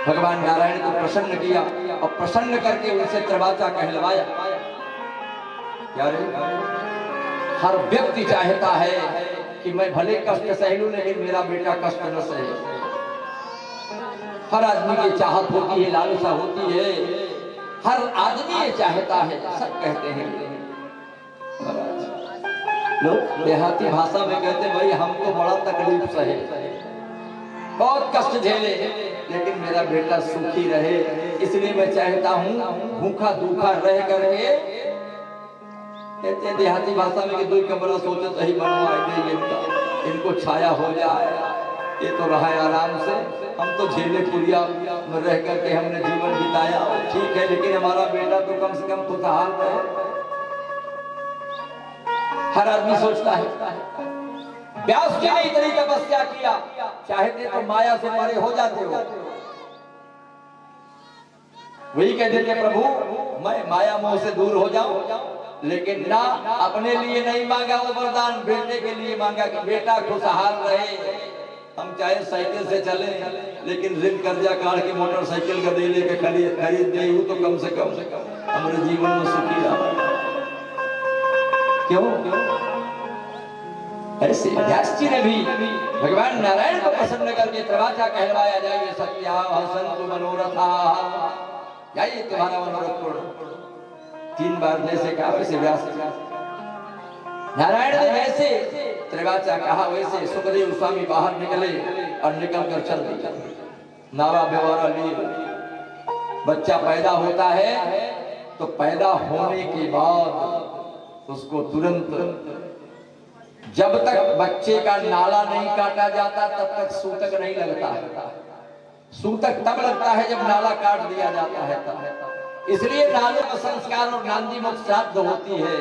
भगवान नारायण को प्रसन्न किया, और प्रसन्न करके उनसे त्रिवाचा कहलवाया। यार हर व्यक्ति चाहता है कि मैं भले कष्ट सह लूं, लेकिन मेरा बेटा कष्ट न सहे। हर आदमी की चाहत होती है, लालसा होती है, हर आदमी ये चाहता है। सब कहते हैं, लोग देहाती भाषा में कहते हैं भाई हमको बड़ा तकलीफ सहे, बहुत कष्ट झेले, लेकिन मेरा बेटा सुखी रहे, इसलिए मैं चाहता हूँ भूखा दूखा रह करके। कहते हैं देहाती भाषा में कि 2 कमरा सोचे सही बनवाए दे, इनको छाया हो जाए, ये तो रहा है आराम से। हम तो झेले पुरिया में रह करके हमने जीवन बिताया, ठीक है, लेकिन हमारा बेटा तो कम से कम खुशहाल रहे। हर आदमी सोचता है। व्यास जी ने इतनी तपस्या किया, चाहते तो माया से परे हो जाते हो। वही कहते थे प्रभु मैं माया मोह से दूर हो जाऊं, लेकिन ना अपने लिए नहीं मांगा वो वरदान, बेटे के लिए मांगा कि बेटा खुशहाल रहे। हम चाहे साइकिल से चले, लेकिन ऋण कर्जा काट के मोटरसाइकिल का दे लेके खरीद दे तो कम से कम हमारे जीवन में सुखी रहा। क्यों? ऐसे व्यास जी ने भी भगवान नारायण को प्रसन्न करके त्रिवाचा कहलवाया, जाइए सत्या संतु मनोरथा, जाइए तुम्हारा मनोरथ पूर्ण। 3 बार जैसे कहा वैसे व्यास नारायण ने वैसे त्रिवाचा कहा, वैसे सुखदेव स्वामी बाहर निकले और निकल कर चल दिए। नावा व्यवहार लिए बच्चा पैदा होता है तो पैदा होने के बाद उसको तुरंत, जब तक बच्चे का नाला नहीं काटा जाता तब तक सूतक नहीं लगता है। सूतक तब लगता है जब नाला काट दिया जाता है तब। इसलिए नालों का संस्कार और नांदी मुख श्राद्ध होती है।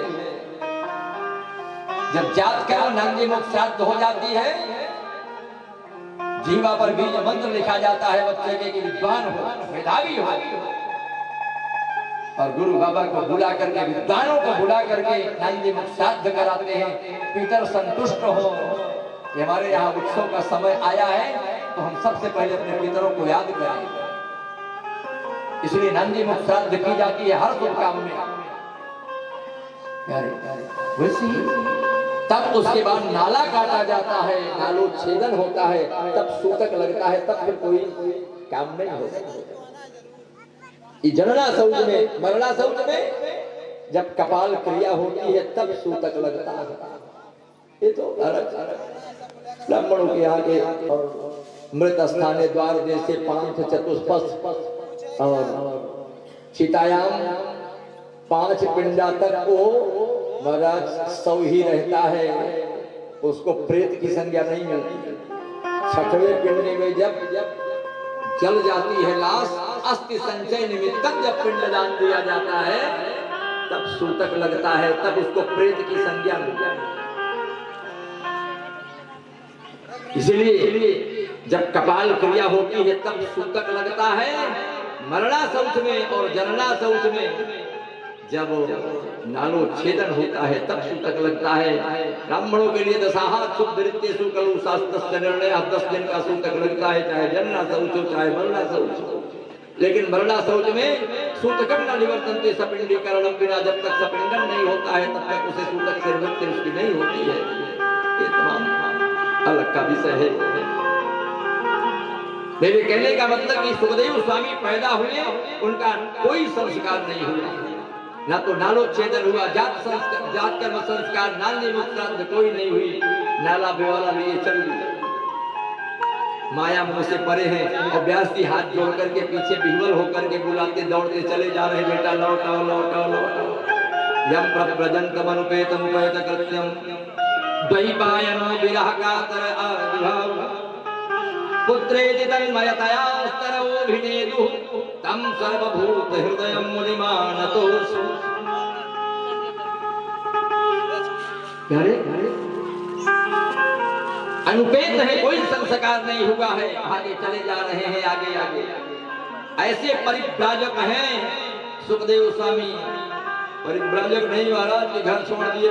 जब जात का नांदी मुख श्राद्ध हो जाती है, जीवा पर बीज मंत्र लिखा जाता है बच्चे के कि विद्वान हो, मेधावी हो, और गुरु बाबा को बुला करके, विद्वानों को बुला करके नांदी मुख श्राद्ध कराते हैं। पितर संतुष्ट हो, कि हमारे यहाँ उत्सव का समय आया है तो हम सबसे पहले अपने पितरों को याद करें। इसलिए नंदी मुख श्राद्ध की जाती है हर शुभ काम में। वैसे ही तब उसके बाद नाला काटा जाता है, नालोच्छेदन होता है, तब सूतक लगता है, तब फिर कोई काम नहीं होता। जनना शौच में, मरना शौच में जब कपाल क्रिया होती है तब सूतक लगता है। ये तो ब्राह्मणों के आगे मृत स्थाने द्वार जैसे पांच चतुष्पथ और चितायाम 5 पिंडा तक वो महाराज 100 ही रहता है, उसको प्रेत की संज्ञा नहीं मिलती। 6वें पिंड में जब जल जाती है लाश, अस्थि संचय निमित्त जब पिंडदान दिया जाता है तब सूतक लगता है, तब उसको प्रेत की संज्ञा मिलती है। इसलिए जब कपाल क्रिया होती है तब सूतक लगता है मरना शौच में, और जनना शौच में जब नालोच्छेदन होता है तब सूतक लगता है। ब्राह्मणों के लिए दशाहा सुखदृत्येषु कलु शास्त्रस्य निर्णय 10 दिन का सूतक लगता है, चाहे जनना शौच हो चाहे मरना शौच हो। लेकिन मरना शौच में सूतकम न निवर्तन्ते सपिंडीकरणम, बिना जब तक सपिंडन नहीं होता है तब तक उसे सूतक से निवृत्ति उसकी नहीं होती है। ये तमाम अलग का विषय है। मेरे कहने का मतलब कि सुखदेव स्वामी पैदा हुए, उनका कोई संस्कार नहीं हुआ, ना तो नालोच्छेदन हुआ, जात कर्म संस्कार, नांदी मुख श्राद्ध कोई नहीं हुई, नाला बेवाला लिए चल गई। माया मुंह से परे हैं और व्यास जी हाथ जोड़ करके पीछे विह्वल होकर के बुलाते दौड़ते चले जा रहे, बेटा लौटाओ लौटाओ लौटाओ। यम प्रव्रजंतम अनुपेतम उपैत कृत्यम द्वैपायनो विरह कातर आविर्भाव पुत्रेति तन्मयतया स्तरवोऽभिनेदुः तं सर्वभूत हृदयं मुनिमानतोऽसु। अनुपेत है, कोई संस्कार नहीं हुआ है, आगे चले जा रहे हैं, आगे आगे ऐसे परिव्राजक हैं सुखदेव स्वामी। परिव्राजक नहीं महाराज के घर छोड़ दिए,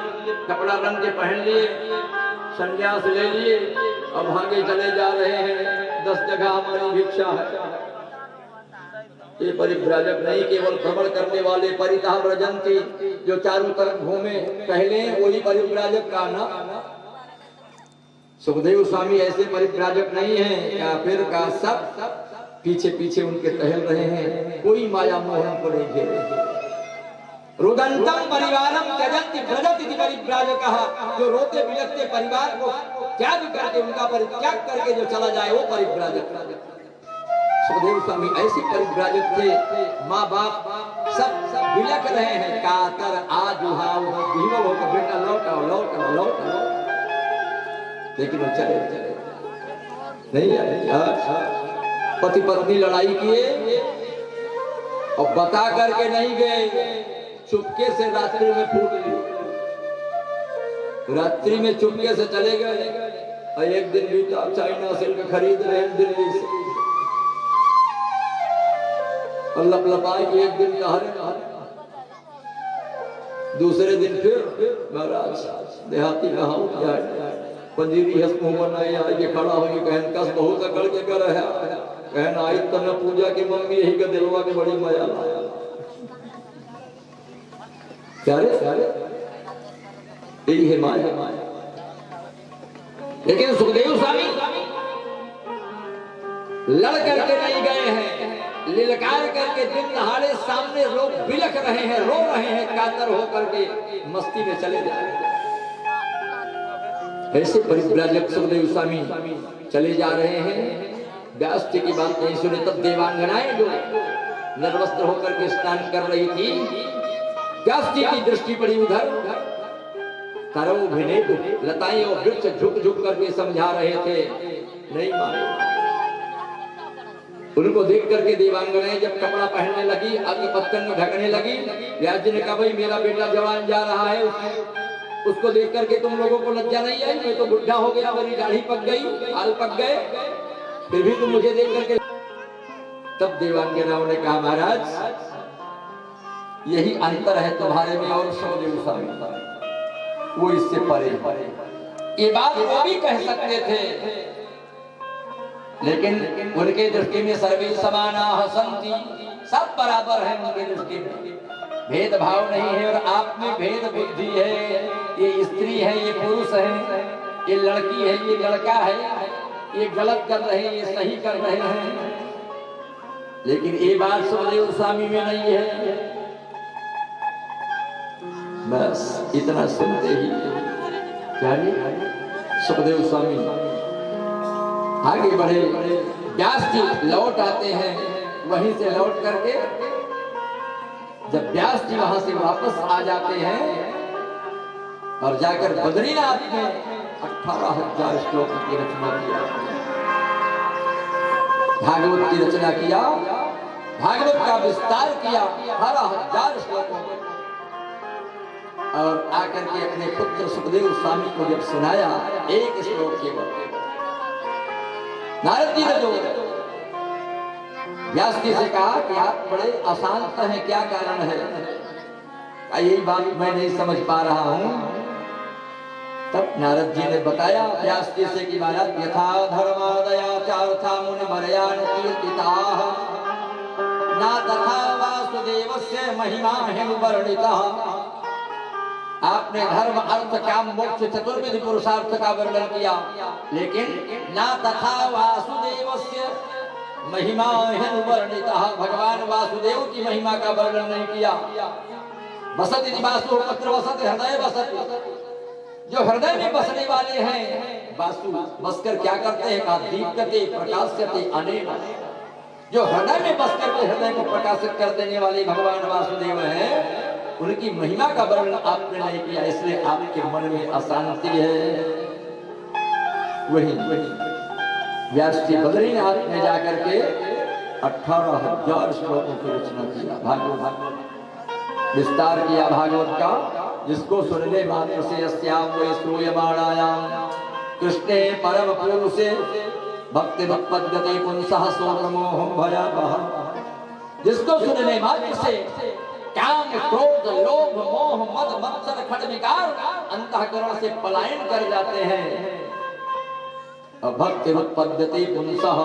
कपड़ा रंग के पहन लिए, संन्यास ले लिए और भागे चले जा रहे हैं, 10 जगह हमारी भिक्षा है। ये परिव्राजक नहीं, केवल भ्रमण करने वाले परितः व्रजंती, जो चारों तरफ घूमे पहले, वही परिव्राजक का ना। सुखदेव स्वामी ऐसे परिव्राजक नहीं है, या फिर का सब पीछे पीछे उनके टहल रहे हैं, कोई माया मोहन को नहीं घेरे। रुदंतम परिवारम त्यजन्ति व्रजति परिव्राजकः, जो रोते बिलखते परिवार को त्याग करके, उनका परित्याग करके जो चला जाए वो परिव्राजक। सुखदेव स्वामी ऐसे परिव्राजक थे, माँ बाप सब बिलख रहे हैं, कातर आजुहाव विह्वल होकर बेटा लौटाओ लौटाओ लौटाओ, लेकिन वो चले नहीं आए। पति पत्नी लड़ाई किए और बता करके नहीं गए, चुपके से रात्रि में फूट ली, रात्रि में चुपके से चले गए। और एक दिन भी चाइना सिल्क खरीद रहे हैं दिल्ली से, और लपलपाए कि एक दिन कहा, दूसरे दिन फिर महाराज देहाती कहा पंजीरी हंसमुख बनाए आगे खड़ा हो, कहन कस बहुत अकड़ के कर है, कहन आई तब न पूजा की मम्मी यही का दिलवा के बड़ी मजा लाया। क्या रे यही है माया। लेकिन सुखदेव स्वामी लड़ करके नहीं गए हैं, लिलकार करके दिन दहाड़े सामने लोग बिलख रहे हैं, रो रहे हैं, कातर होकर के मस्ती में चले जा रहे हैं। ऐसे परिव्राजक सुखदेव स्वामी चले जा रहे हैं। व्यास जी की बात नहीं सुने तब देवांगनाएं जो निर्वस्त्र होकर के स्नान कर रही थी, व्यास जी की दृष्टि पड़ी उधर, तरव भिने लताएं और वृक्ष झुक झुक करके समझा रहे थे, नहीं माने। उनको देख करके देवांगनाएं जब कपड़ा पहनने लगी, अग्नि पत्तन में ढकने लगी, व्यास जी ने कहा भाई मेरा बेटा जवान जा रहा है, उसको देख करके तुम लोगों को लज्जा नहीं आई? मैं तो बुढ़ा हो गया, मेरी दाढ़ी पक गई, बाल पक गए, फिर भी तुम मुझे देख करके। तब देवांगनाओं ने कहा महाराज यही अंतर है तुम्हारे में और सुखदेव स्वामी, वो इससे परे। ये बात वो भी कह सकते थे, लेकिन उनके दृष्टि में सर्वे समाना हसंती, सब बराबर है उनके दृष्टि में, भेदभाव नहीं है। और आप में भेद बुद्धि है, ये स्त्री है, ये पुरुष है, ये लड़की है, ये लड़का है, ये गलत कर रहे हैं, ये सही कर रहे हैं। लेकिन ये बात सुखदेव स्वामी में नहीं है। बस इतना सुनते ही क्या सुखदेव स्वामी आगे बढ़े। व्यास जी लौट आते हैं, वहीं से लौट करके जब व्यास जी वहां से वापस आ जाते हैं और जाकर बद्रीनाथ में 18,000 श्लोक की रचना किया, भागवत की रचना किया, भागवत का विस्तार किया 18,000 श्लोकों में। और आकर के अपने पुत्र सुखदेव स्वामी को जब सुनाया एक श्लोक केवल, नारद जी ने जो व्यास जी से कहा कि आप बड़े अशांत हैं, क्या कारण है? यही बात मैं नहीं समझ पा रहा हूं। तब नारद जी ने बताया व्यास जी से कि महाराज यथा धर्मादयाचार्था मुनि मर्यान कीर्तिताः ना तथा वासुदेवस्य महिमा हिमवर्णितः। आपने धर्म अर्थ काम मोक्ष चतुर्विध पुरुषार्थ का वर्णन किया, लेकिन ना तथा वासुदेवस्य महिमा वर्णितः, भगवान वासुदेव की महिमा का वर्णन नहीं किया। वसति वासु पत्र वसति हृदय वसति, जो हृदय में बसने वाले हैं वासु बसकर क्या करते हैं? का दीप्यते प्रकाश्यते अनेक, जो हृदय में बसकर के हृदय को प्रकाशित कर देने वाले भगवान वासुदेव हैं, उनकी महिमा का वर्णन आपने नहीं किया, इसलिए आपके मन में अशांति है। वही व्यास जी बद्रीनाथ में जाकर के 18,000 श्लोकों की रचना किया, भागवत विस्तार किया भागवत का, जिसको सुनने मात्र से अस्याम वै श्रूयमाणायाम कृष्णे परम पुरुषे भक्ति भक्पद्गते पुंसः सोमोहं भयावह। जिसको सुनने मात्र से काम क्रोध लोभ मोह मद मत्सर खड विकार अंतःकरण से पलायन कर जाते हैं। भक्ति उत्पद्यते पुंसः,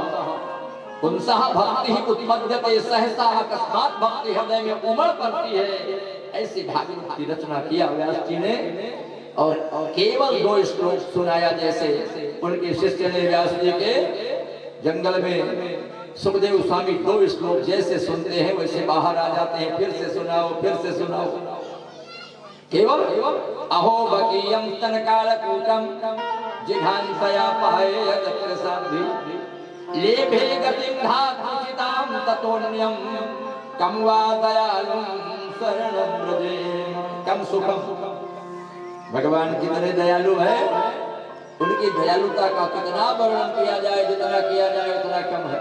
पुंसः भक्ति ही उत्पद्यते सहसा, अकस्मात भक्ति हृदय में उमड़ पड़ती है। ऐसी भागवत की रचना किया व्यास जी ने, और केवल 2 श्लोक सुनाया। जैसे उनके शिष्य ने व्यास जी के जंगल में सुखदेव स्वामी 2 श्लोक जैसे सुनते हैं वैसे बाहर आ जाते हैं, फिर से सुनाओ, फिर से सुनाओ। केवल अहो बकीयम तनकालकूटम जिघांसया पायेत प्रसादि लेभे गतिं धातुचितां ततोन्यम कम वा दयालुं शरणं व्रजे। कम सुखम, भगवान कितने दयालु है, उनकी दयालुता का कितना वर्णन किया जाए, जितना किया जाए उतना कम है।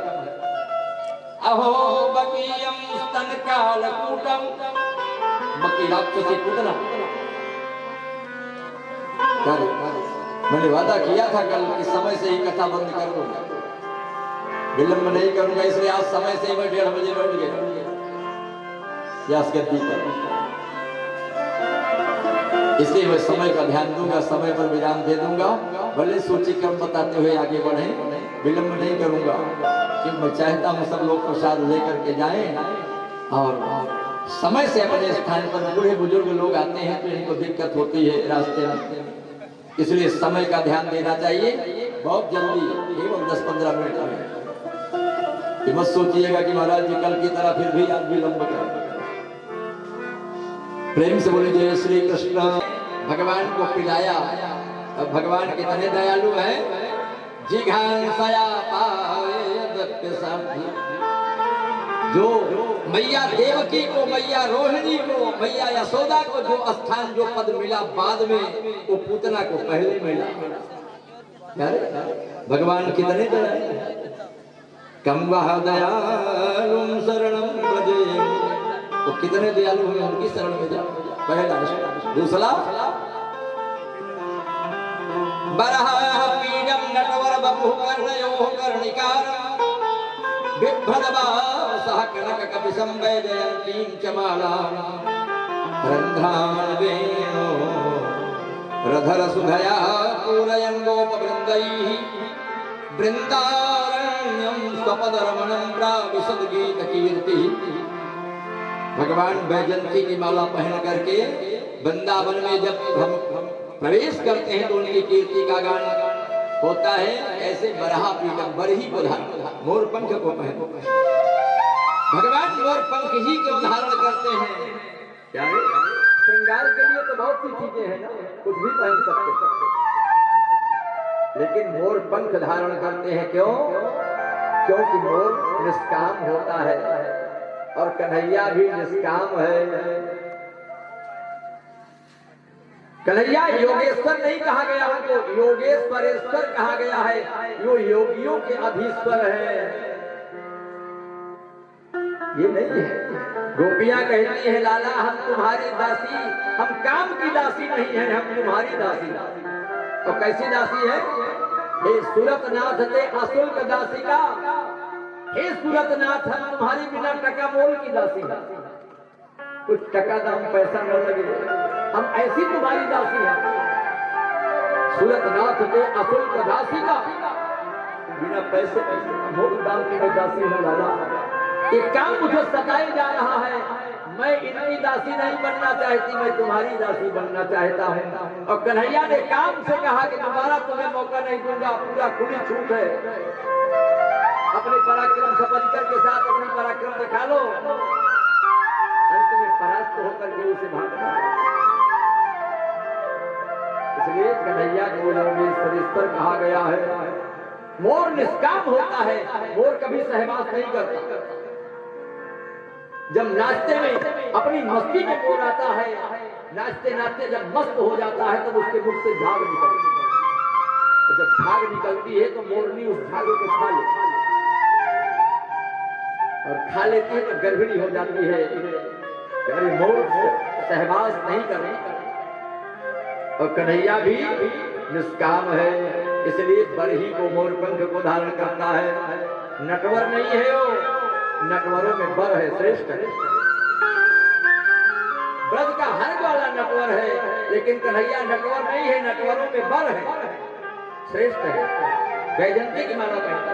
अहो बकीयम स्तनकालकूटम, बकी राक्षसी पूतना। मैंने वादा किया था कल कि समय से ही कथा बंद कर दूंगा, विलंब नहीं करूंगा, इसलिए आज समय से ही मैं 1:30 बजे बैठ गया व्यास गद्दी पर। इसलिए मैं समय का ध्यान दूंगा, समय पर विराम दे दूंगा, भले सूची क्रम बताते हुए आगे बढ़े, विलंब नहीं करूंगा, क्योंकि मैं चाहता हूं सब लोग प्रसाद लेकर के जाएं और समय से अपने स्थान पर। बूढ़े बुजुर्ग लोग आते हैं तो इनको दिक्कत होती है रास्ते में, इसलिए समय का ध्यान देना चाहिए। बहुत जल्दी केवल 10-15 मिनट में, मत सोचिएगा कि महाराज जी कल की तरह फिर भी आज विलंब करें। प्रेम से बोले जय श्री कृष्ण। भगवान को पिलाया, अब भगवान कितने दयालु हैं। जिघांसया पायेत प्रसादि, जो मैया देवकी को, मैया रोहिणी को, मैया यशोदा को जो स्थान जो पद मिला बाद में, वो पूतना को पहले मिला। भगवान कितने दयालु। कम वह दयालुं शरणं व्रजे, वो कितने दयालु हैं, उनकी शरण में जाओ, पहला। दूसरा बरहा पीडम नटवर बभु कर्णयोः कर्णिकारं बिभ्रदभाव सह कनक कपिशं वैजयन्तीं च मालां रन्ध्रान् वेणो रधर सुधया पूरयन् गोपवृन्दैः वृन्दारण्यं स्वपदरमणं प्राविशद गीत कीर्ति। भगवान वैजयंती की माला पहन करके वृंदावन में जब हम प्रवेश करते हैं तो उनकी कीर्ति का गान होता है। ऐसे बरहा पीलक बरही को धारण मोर पंख को पहन भगवान मोर पंख ही को धारण करते हैं। क्या है श्रृंगार के लिए तो बहुत सी चीजें हैं ना, कुछ भी पहन सकते, लेकिन मोर पंख धारण करते हैं क्यों? क्योंकि मोर निष्काम होता है और कन्हैया भी निष्काम है। कन्हैया योगेश्वर नहीं कहा गया है, तो योगेश्वरेश्वर कहा गया है। यो योगियों के अधीश्वर है, ये नहीं है। गोपियां कहती है लाला हम तुम्हारी दासी, हम काम की दासी नहीं है, हम तुम्हारी दासी। और कैसी दासी है? हे सूरतनाथ ते अशुल्क दासी का, हे सूरतनाथ हम तुम्हारी बिना टका मोल की दासी है, कुछ टका दाम पैसा न लगे, हम ऐसी तुम्हारी दासी हैं। सूरतनाथ ते अशुल्क दासी का, बिना पैसे मोल दाम की दासी हूँ लाला। ये काम मुझे सताए जा रहा है, मैं इनकी दासी नहीं बनना चाहती, मैं तुम्हारी दासी बनना चाहता हूँ। और कन्हैया ने काम से कहा कि दोबारा तुम्हें मौका नहीं दूंगा, पूरा खुली छूट है, अपने पराक्रम सपंकर के साथ अपना पराक्रम दिखा लो। अंत में परास्त होकर के उसे भागना। इसलिए कन्हैया को योगेश्वरेश्वर कहा गया है। मोर निष्काम होता है, मोर कभी सहवास नहीं करता। जब नाचते में अपनी मस्ती में मोर आता है, नाचते नाचते जब मस्त हो जाता है तब उसके मुख से झाग निकलती है। तो जब झाग निकलती है तो मोरनी उस झागों को खा लेती है, और खा लेती है तो गर्भिणी हो जाती है। अरे मोर सहवास नहीं करे, और कन्हैया भी निष्काम है, इसलिए बरही को मोर पंख को धारण करता है। नटवर नहीं है वो, नटवरों में बर है, श्रेष्ठ है। ब्रज का हर वाला नटवर है, लेकिन कन्हैया नटवर नहीं है, नटवरों में बर है, श्रेष्ठ है। वैजयंती की माला पहनता,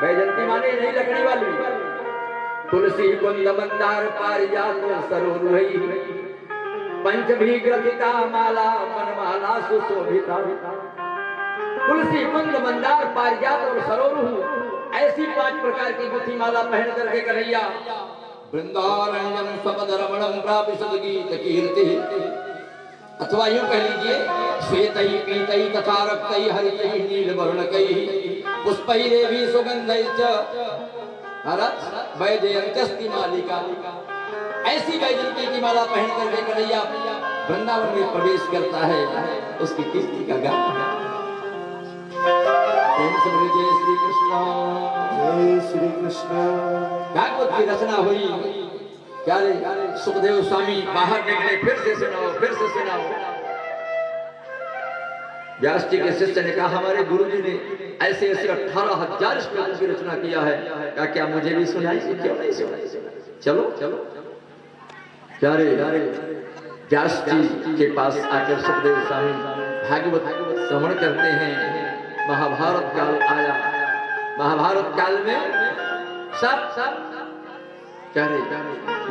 वैजयंती माने नहीं लकड़ी वाली। तुलसी कुंद मंदार पारिजात सरोरुहै पंचभी ग्रथिता माला मनमाला सुशोभिता। तुलसी कुंद मंदार पारिजात और सरोरुह, ऐसी 5 प्रकार की गुथी माला पहन करके कन्हैया वृंदारण्यम स्वपदरमणं प्रापिशद गीत कीर्ति। अथवा यूं कह लीजिए श्वेतैः पीतैः तथा रक्तैः हरितैः नीलवर्णकैः पुष्पैरेवि सुगन्धैश्च हरत् वैजयन्त्यस्ति मालिका। ऐसी वैजयंती की माला पहन करके कन्हैया वृंदावन में प्रवेश करता है, उसकी कीर्ति का गान। जय श्री कृष्ण, जय श्री कृष्ण। भागवत की रचना हुई, क्या रे सुखदेव स्वामी बाहर निकले, फिर से सुनाओ, फिर से सुनाओ। व्यास जी के शिष्य ने कहा हमारे गुरुजी ने ऐसे ऐसे 18,000 श्लोकों की रचना किया है, क्या मुझे भी सुनाई? क्यों नहीं सुनाई? चलो चलो। क्या रे व्यास जी के पास आकर सुखदेव स्वामी भागवत श्रवण करते हैं। महाभारत काल आया, महाभारत काल में सब क्या रे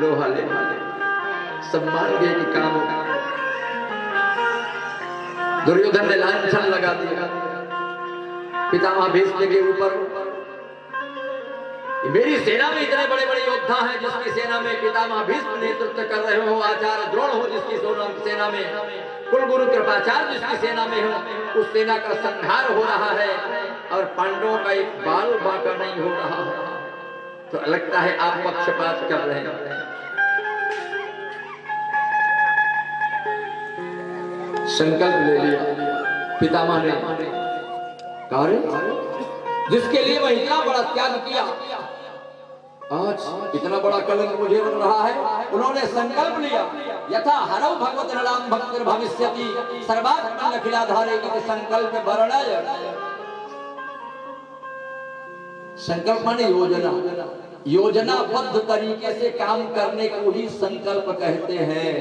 लोहा ले सम्मान गए कि काम होगा। दुर्योधन ने लांछन लगा दिया पितामह भीष्म के ऊपर। मेरी सेना में इतने बड़े बड़े योद्धा हैं, जिसकी सेना में पितामह भीष्म नेतृत्व कर रहे हो, आचार्य द्रोण हो जिसकी सेना में, कुलगुरु कृपाचार्य जिसकी सेना में हो, उस सेना का संहार हो रहा है और पांडवों का एक बाल बांका नहीं हो रहा है, तो लगता है आप पक्षपात कर रहे हैं। संकल्प ले लिया पितामह ने, जिसके लिए मैं इतना बड़ा त्याग किया, आज इतना बड़ा कलंक मुझे बन रहा है। उन्होंने संकल्प लिया यथा हरौ भगवत नलाम भक्त भविष्यति सर्वात्मन अखिलाधारे की संकल्प वर्णय। संकल्प माने योजना, योजनाबद्ध तरीके से काम करने को ही संकल्प कहते हैं।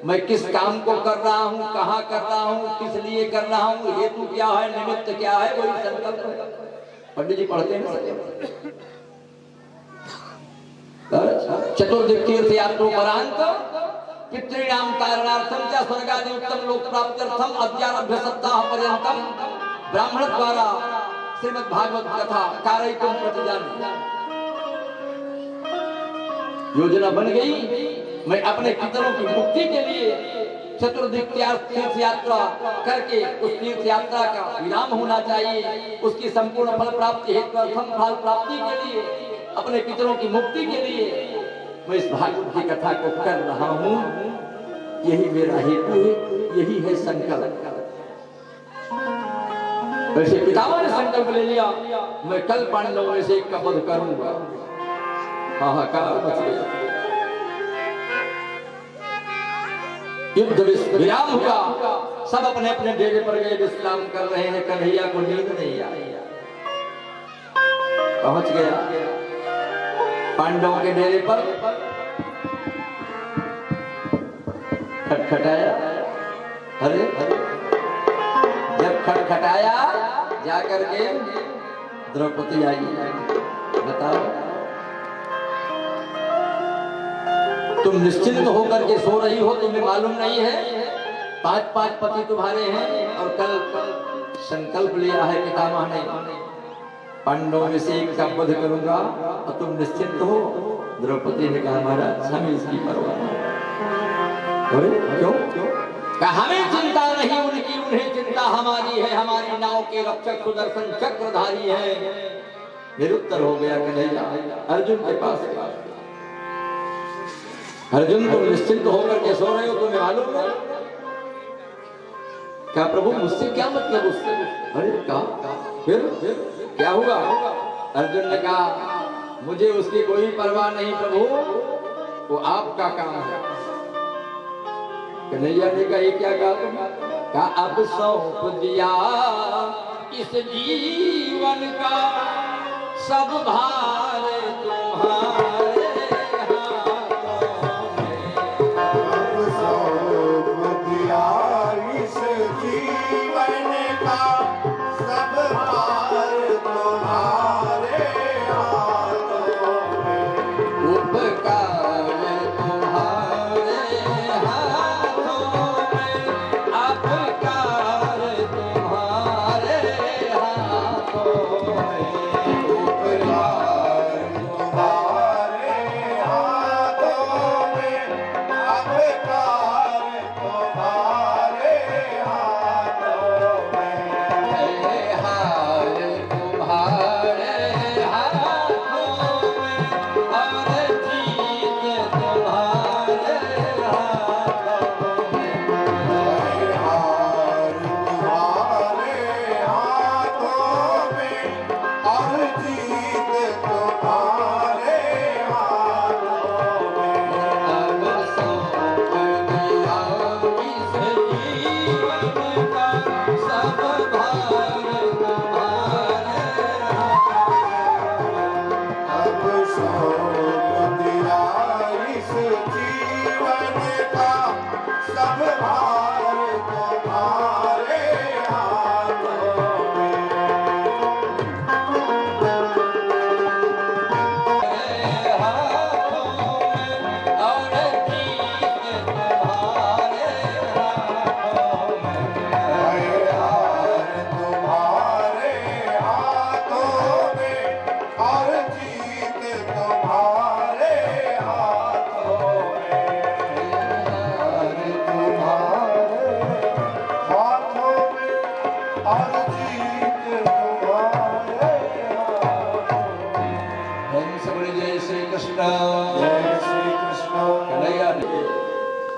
मैं किस काम को कर रहा हूँ, कहाँ कर रहा हूँ, किस लिए कर रहा हूँ, हेतु क्या है, निमित्त क्या है, वही संकल्प। पंडित जी पढ़ते हैं चतुर्दिक तीर्थ यात्रोपरांत पितॄणाम कारणार्थम च स्वर्गादि उत्तम लोक प्राप्त्यर्थम अद्यारभ्य सप्ताह पर्यंतम ब्राह्मण द्वारा श्रीमद् भागवत कथा कारयितुम प्रतिजान। योजना बन गई, मैं अपने पितरों की मुक्ति के लिए चतुर्दिक तीर्थ यात्रा करके उस तीर्थ यात्रा का विराम होना चाहिए, उसकी संपूर्ण फल प्राप्ति हेतु फल प्राप्ति के लिए, अपने पितरों की मुक्ति के लिए मैं इस भागवत की कथा को कर रहा हूँ। यही मेरा हेतु है, यही है संकल्प। वैसे पितामह ने संकल्प ले लिया, मैं कल पांडवों में से एक का वध करूंगा। हाहाकार मच गया, युद्ध विराम हुआ, सब अपने अपने डेरे पर गए, विश्राम कर रहे हैं। कन्हैया को नींद नहीं आई, पहुंच गया पांडवों के डेरे पर, खटखटाया। अरे जब खटखटाया जाकर के द्रौपदी आई, बताओ तुम निश्चिंत होकर के सो रही हो, तुम्हें मालूम नहीं है 5-5 पति तुम्हारे हैं, और कल संकल्प लिया है पितामह ने पांडवों में से एक का वध करूंगा, और तुम निश्चिंत हो। द्रौपदी ने कहा महाराज हमें इसकी परवाह नहीं। क्यों? हमें चिंता नहीं उनकी, उन्हें चिंता हमारी है। हमारी नाव के रक्षक सुदर्शन चक्रधारी है। निरुत्तर हो गया कन्हैया अर्जुन के पास। अर्जुन तुम निश्चिंत होकर के सो रहे हो, तुम्हें मालूम है क्या प्रभु मुझसे क्या मतलब उससे? अरे कहा फिर क्या हुआ? अर्जुन ने कहा मुझे उसकी कोई परवाह नहीं प्रभु, वो आपका काम है। कन्हैया ने कहा ये क्या कहा तुम? कहा अब सौंप दिया इस जीवन का सब भार तुम्हारे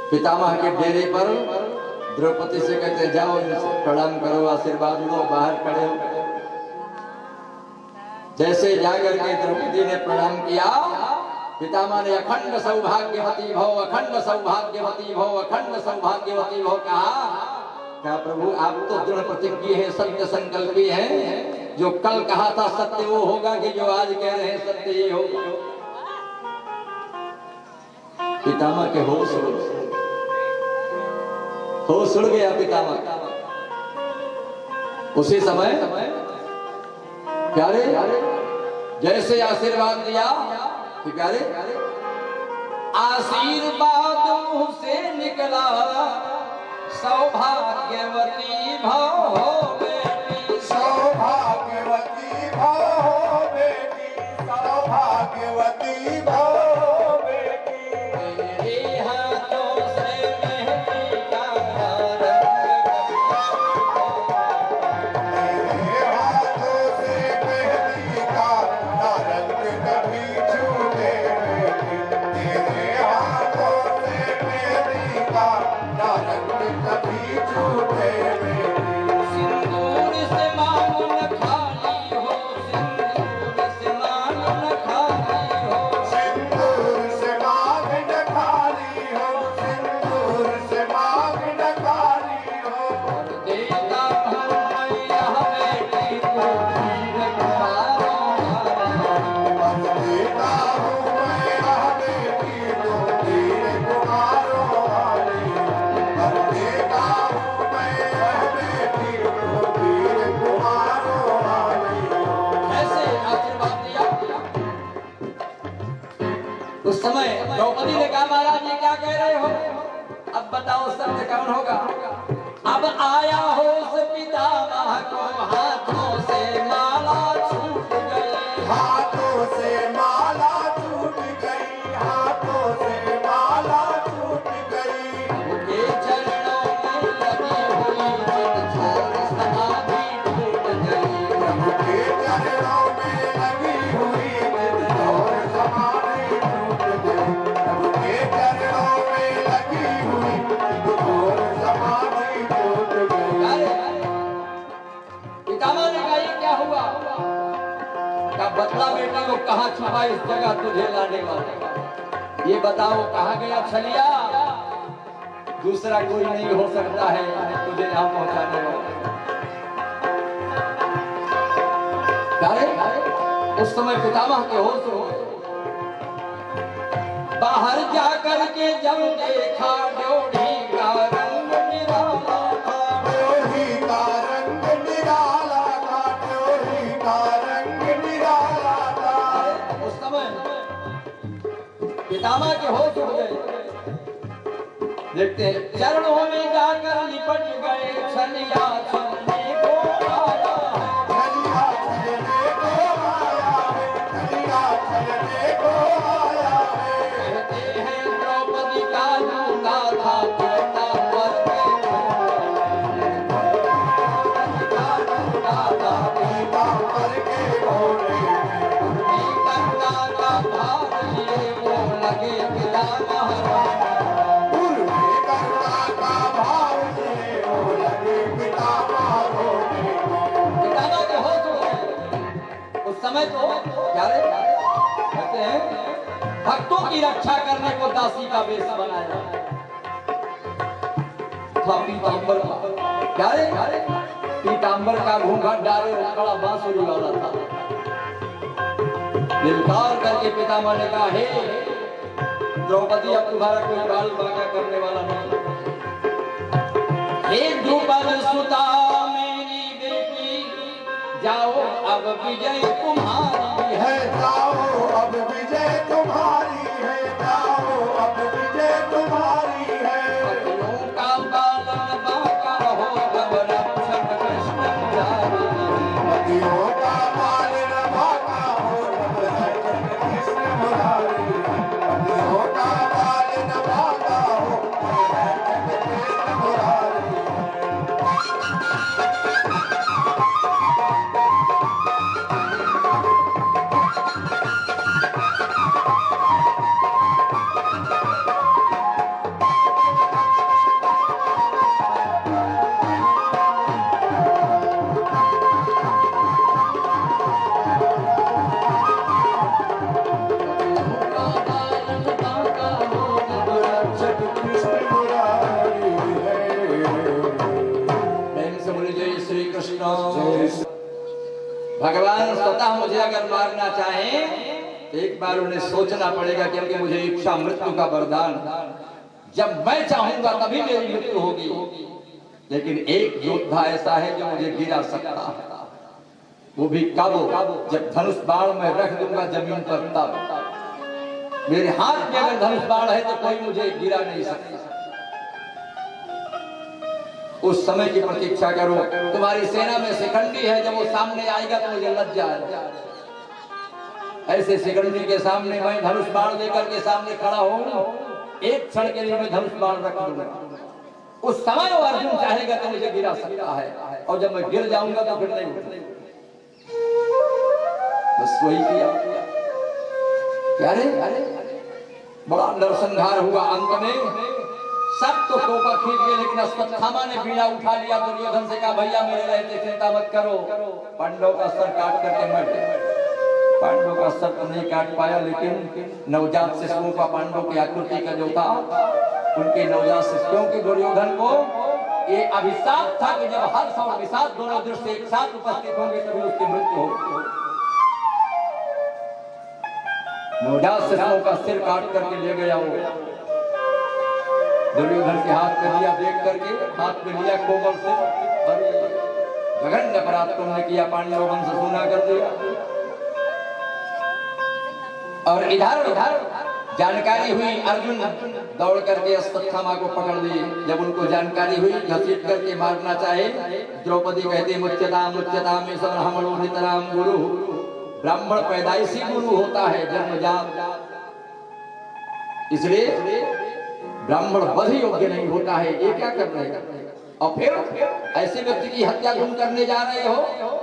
पितामह के डेरे पर द्रौपदी से कहते जाओ प्रणाम करो, आशीर्वाद लो, बाहर खड़े हो। जैसे जाकर के द्रौपदी ने प्रणाम किया, पितामह ने अखंड सौभाग्यवती भव, अखंड सौभाग्यवती भव, अखंड सौभाग्यवती भव कहा। क्या प्रभु आप तो दृढ़ प्रतिज्ञ हैं, सत्य संकल्पी हैं, जो कल कहा था सत्य वो होगा कि जो आज कह रहे हैं सत्य ये होगा? पितामह के होश होश उड़ गया पितामह। उसी समय प्यारे जैसे आशीर्वाद दिया कि प्यारे आशीर्वाद मुंह से निकला सौभाग्यवती भव बेटी, सौभाग्यवती भव बेटी, सौभाग्यवती भव बेटी। तेरे हाथों से मेहंदी का रंग, तेरे हाथों से मेहंदी का ना रंग कभी छूटे बेटी, तेरे हाथों से मेहंदी का ना रंग कभी छूटे बेटी। सिंदूर से मांग न खाली हो, सिंदूर से मांग न खाली हो, सिंदूर से मांग न खाली हो, सिंदूर से मांग न खाली हो। देता हूँ मैया बेटी को तीर कुमारों वाली। देता हूँ मैं यह बेटी को तीर कुमारों वाली, देता हूँ मैं यह बेटी को तीर कुमारों वाली। ऐसे आशीर्वाद दिया। उस समय द्रौपदी ने कहा महाराज ये क्या कह रहे हो, अब बताओ सत्य कौन होगा। अब आया हो उस पितामह को हाथों से माला छूट गई, हाथों से माला छूट गई, हाथों से माला छूट गई। उनके चरणों में लगी हुई चितचोर समाधि टूट गई। के चरणों में लगी हुई चितचोर समाधि टूट गई, के चरणों में लगी हुई चितचोर समाधि टूट गई। अरे, पितामह ने कहा ये क्या हुआ, का बदला बेटा को कहाँ छुपा इस जगह तुझे लाने वाले, ये बताओ कहाँ गया छलिया, दूसरा कोई नहीं हो सकता है तुझे यहाँ पहुंचाने वाला। अरे उस समय पितामह के होश हो गए। बाहर जाकर के जब देखा ड्योढ़ी का रंग निराला था, ड्योढ़ी का रंग निराला था, ड्योढ़ी का रंग निराला था। उस समय पितामह के होश उड़ गए। देखते हैं चरणों में जाकर लिपट गए, छलिया छलने को आया है, छलिया छलने को आया है, छलिया छलने को आया है। कहते हैं द्रौपदी का जूता था पीताम्बर के पीताम्बर के घोड़े में, उनकी गंगा का भाव लिए वो लगे पितामह पूर्वे गंगा का भाव लिए वो लगे पितामह घोड़े में। पितामह के होश हो गए। उस समय तो प्यारे कहते हैं भक्तों की रक्षा करने को दासी का वेश बनाया था पीताम्बर का। प्यारे पीताम्बर का घूंघट डाले वो खड़ा बांसुरी वाला था। दिलकार करके पितामह ने कहा हे द्रौपदी अब तुम्हारा कोई बाल बांका करने वाला नहीं। हे द्रुपद सुता मेरी बेटी जाओ अब विजय तुम्हारी है, है जाओ अब विजय तुम्हारी है, जाओ अब विजय तुम्हारी है। पतियों का पालन बांका हो अब रक्षक कृष्ण मुरारी। पतियों का पालन बांका हो अब रक्षक कृष्ण मुरारी, पतियों का पालन बांका हो अब रक्षक कृष्ण मुरारी। भगवान स्वतः मुझे अगर मारना चाहें तो एक बार उन्हें सोचना पड़ेगा क्योंकि मुझे इच्छा मृत्यु का वरदान जब मैं चाहूंगा तभी मेरी मृत्यु होगी, लेकिन एक योद्धा ऐसा है जो मुझे गिरा सकता है, वो भी कब, जब धनुष बाण मैं रख दूंगा जमीन पर, तब मेरे हाथ में अगर धनुष बाण है तो कोई मुझे गिरा नहीं सकता। उस समय की प्रतीक्षा करो। तुम्हारी सेना में शिखंडी है, जब वो सामने आएगा तो मुझे लज्जा आएगा। ऐसे शिखंडी के सामने मैं धनुष बाण लेकर के सामने खड़ा हूं, एक क्षण के लिए मैं धनुष बाण रख दूंगा, उस समय वो अर्जुन चाहेगा तो मुझे गिरा सकता है, और जब मैं गिर जाऊंगा तो फिर नहीं उठेगा। बस वही किया। अरे बड़ा नरसंहार हुआ। अंत में सब तो टोपा खींच गए, लेकिन अश्वत्थामा ने बीड़ा उठा लिया। दुर्योधन से कहा, भैया मेरे रहते चिंता मत करो, पांडव का सर काट करके मर गए। पांडव का सर तो नहीं काट पाया, लेकिन नवजात शिशुओं का, पांडव की आकृति का जो था, उनके नवजात शिशुओं के दुर्योधन को ये अभिशाप था कि जब हर्ष और विषाद दोनों दृश्य एक साथ उपस्थित होंगे तभी उसकी मृत्यु होगी। नवजात शिशुओं का सिर काट करके ले गया वो, दुर्योधन के हाथ में लिया, देख करके हाथ में लिया कोमल से, अरे गगन अपराध तुमने किया, पांडव वंश सूना कर दिया। और इधर जानकारी हुई, अर्जुन दौड़ करके अश्वत्थामा को पकड़ लिए। जब उनको जानकारी हुई, घसीट करके मारना चाहे, द्रौपदी कहते मुच्यताम मुच्यताम में समरहमणो नितराम गुरु। ब्राह्मण पैदाइशी गुरु होता है, जन्मजात, इसलिए ब्राह्मण वध योग्य नहीं होता है। ये क्या कर रहे हैं? और फिर ऐसे व्यक्ति की हत्या तुम करने जा रहे हो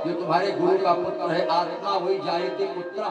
जो तुम्हारे गुरु का पुत्र है। आत्मा वही जायते पुत्र